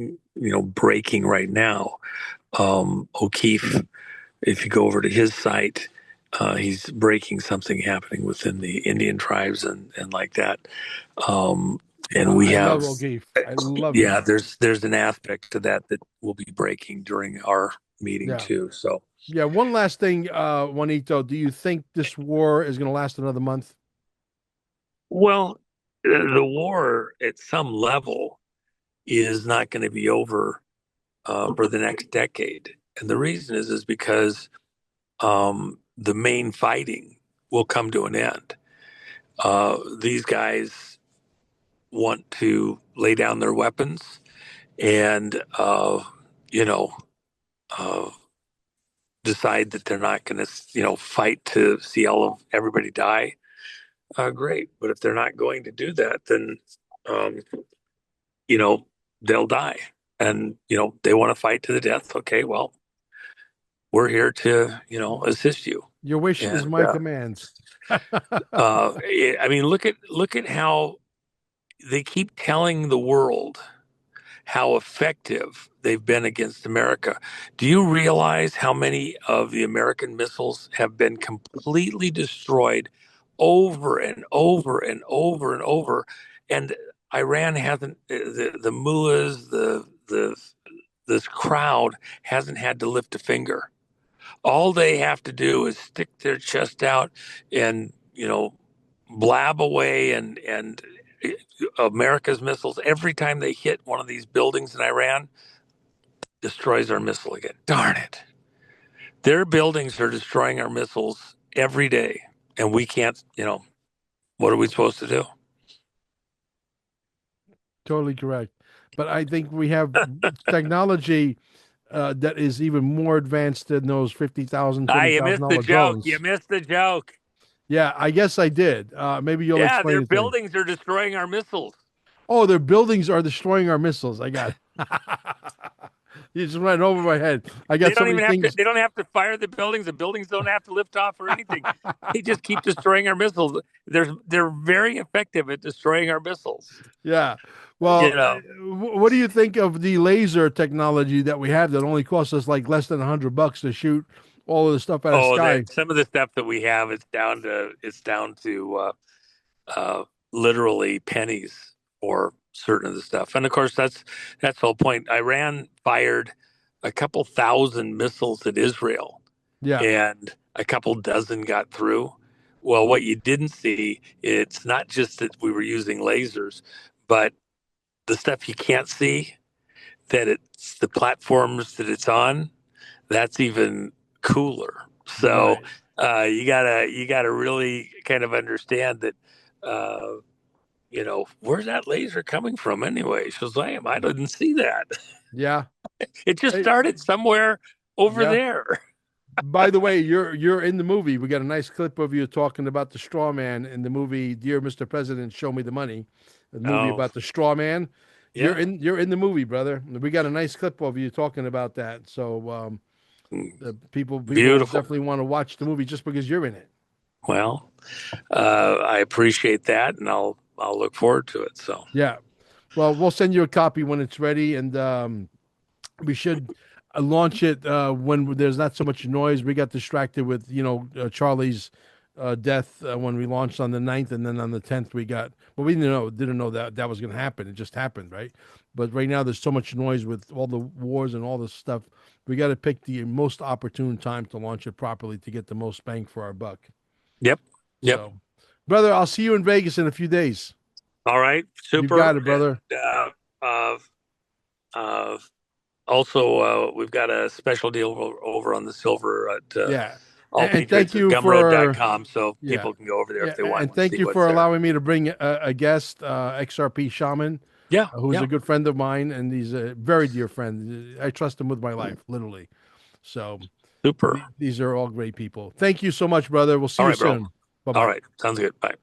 breaking right now. O'Keefe, if you go over to his site, he's breaking something happening within the Indian tribes and like that. Um, and we I love have, O'Keefe. I love yeah, him. there's an aspect to that that will be breaking during our meeting Yeah. too. So, Yeah. One last thing, Juanito. Do you think this war is going to last another month? well, the war at some level is not going to be over for the next decade, and the reason is because the main fighting will come to an end. These guys want to lay down their weapons and you know uh, decide that they're not going to fight to see all of everybody die. Great, but if they're not going to do that, then um, you know they'll die, and they want to fight to the death. Okay, well, we're here to assist you. Your wish is And my command. I mean, look at how they keep telling the world how effective they've been against America. Do you realize how many of the American missiles have been completely destroyed over and over and over and over? And Iran hasn't, the mullahs, this crowd hasn't had to lift a finger. All they have to do is stick their chest out and, blab away and America's missiles, every time they hit one of these buildings in Iran, destroys our missile again. Darn it. Their buildings are destroying our missiles every day. And we can't, what are we supposed to do? Totally correct. But I think we have technology that is even more advanced than those 50,000, Ah, twenty you thousand missed the dollar joke. You drones. missed the joke. Yeah, I guess I did. Maybe you'll Yeah, explain their it to me. buildings are destroying our missiles. Oh, their buildings are destroying our missiles. I got it. You just went over my head. I They got so don't many even have to. things. They don't have to fire the buildings. The buildings don't have to lift off or anything. They just keep destroying our missiles. They're very effective at destroying our missiles. Yeah. You Well, know. what do you think of the laser technology that we have that only costs us like less than $100 to shoot all of the stuff out of the Oh, sky? that some of the stuff that we have it's down to literally pennies for certain of the stuff. And of course, that's the whole point. Iran fired a couple thousand missiles at Israel, Yeah. and a couple dozen got through. Well, what you didn't see, it's not just that we were using lasers, but the stuff you can't see, that it's the platforms that it's on, that's even cooler. So Right. you gotta really kind of understand that where's that laser coming from anyway? Shazam, I didn't see that. Yeah. It just Hey, started somewhere over yeah. there. By the way, you're in the movie. We got a nice clip of you talking about the straw man in the movie Dear Mr. President, Show Me the Money. The movie Oh, about the straw man. yeah. You're in the movie, brother. We got a nice clip of you talking about that. So people Beautiful. definitely want to watch the movie just because you're in it. Well, I appreciate that, and I'll look forward to it. So, Yeah. Well, we'll send you a copy when it's ready, and we should launch it when there's not so much noise. We got distracted with Charlie's death when we launched on the 9th, and then on the 10th we got. Well, we didn't know that that was going to happen. It just happened, right? But right now there's so much noise with all the wars and all this stuff. We got to pick the most opportune time to launch it properly to get the most bang for our buck. yep, yep. So, brother, I'll see you in Vegas in a few days. All right, You got super. it, brother. And uh, uh, also, we've got a special deal over on the silver at Yeah. And thank allpatriots at you for gumroad.com, so yeah. people can go over there if Yeah, they want and and thank see you what's for there. allowing me to bring a guest, XRP Shaman, Yeah, who's yeah. a good friend of mine, and he's a very dear friend. I trust him with my life, literally. So, Super. These are all great people. Thank you so much, brother. We'll see All you right, bro. soon. Bye All bye. right. Sounds good. Bye.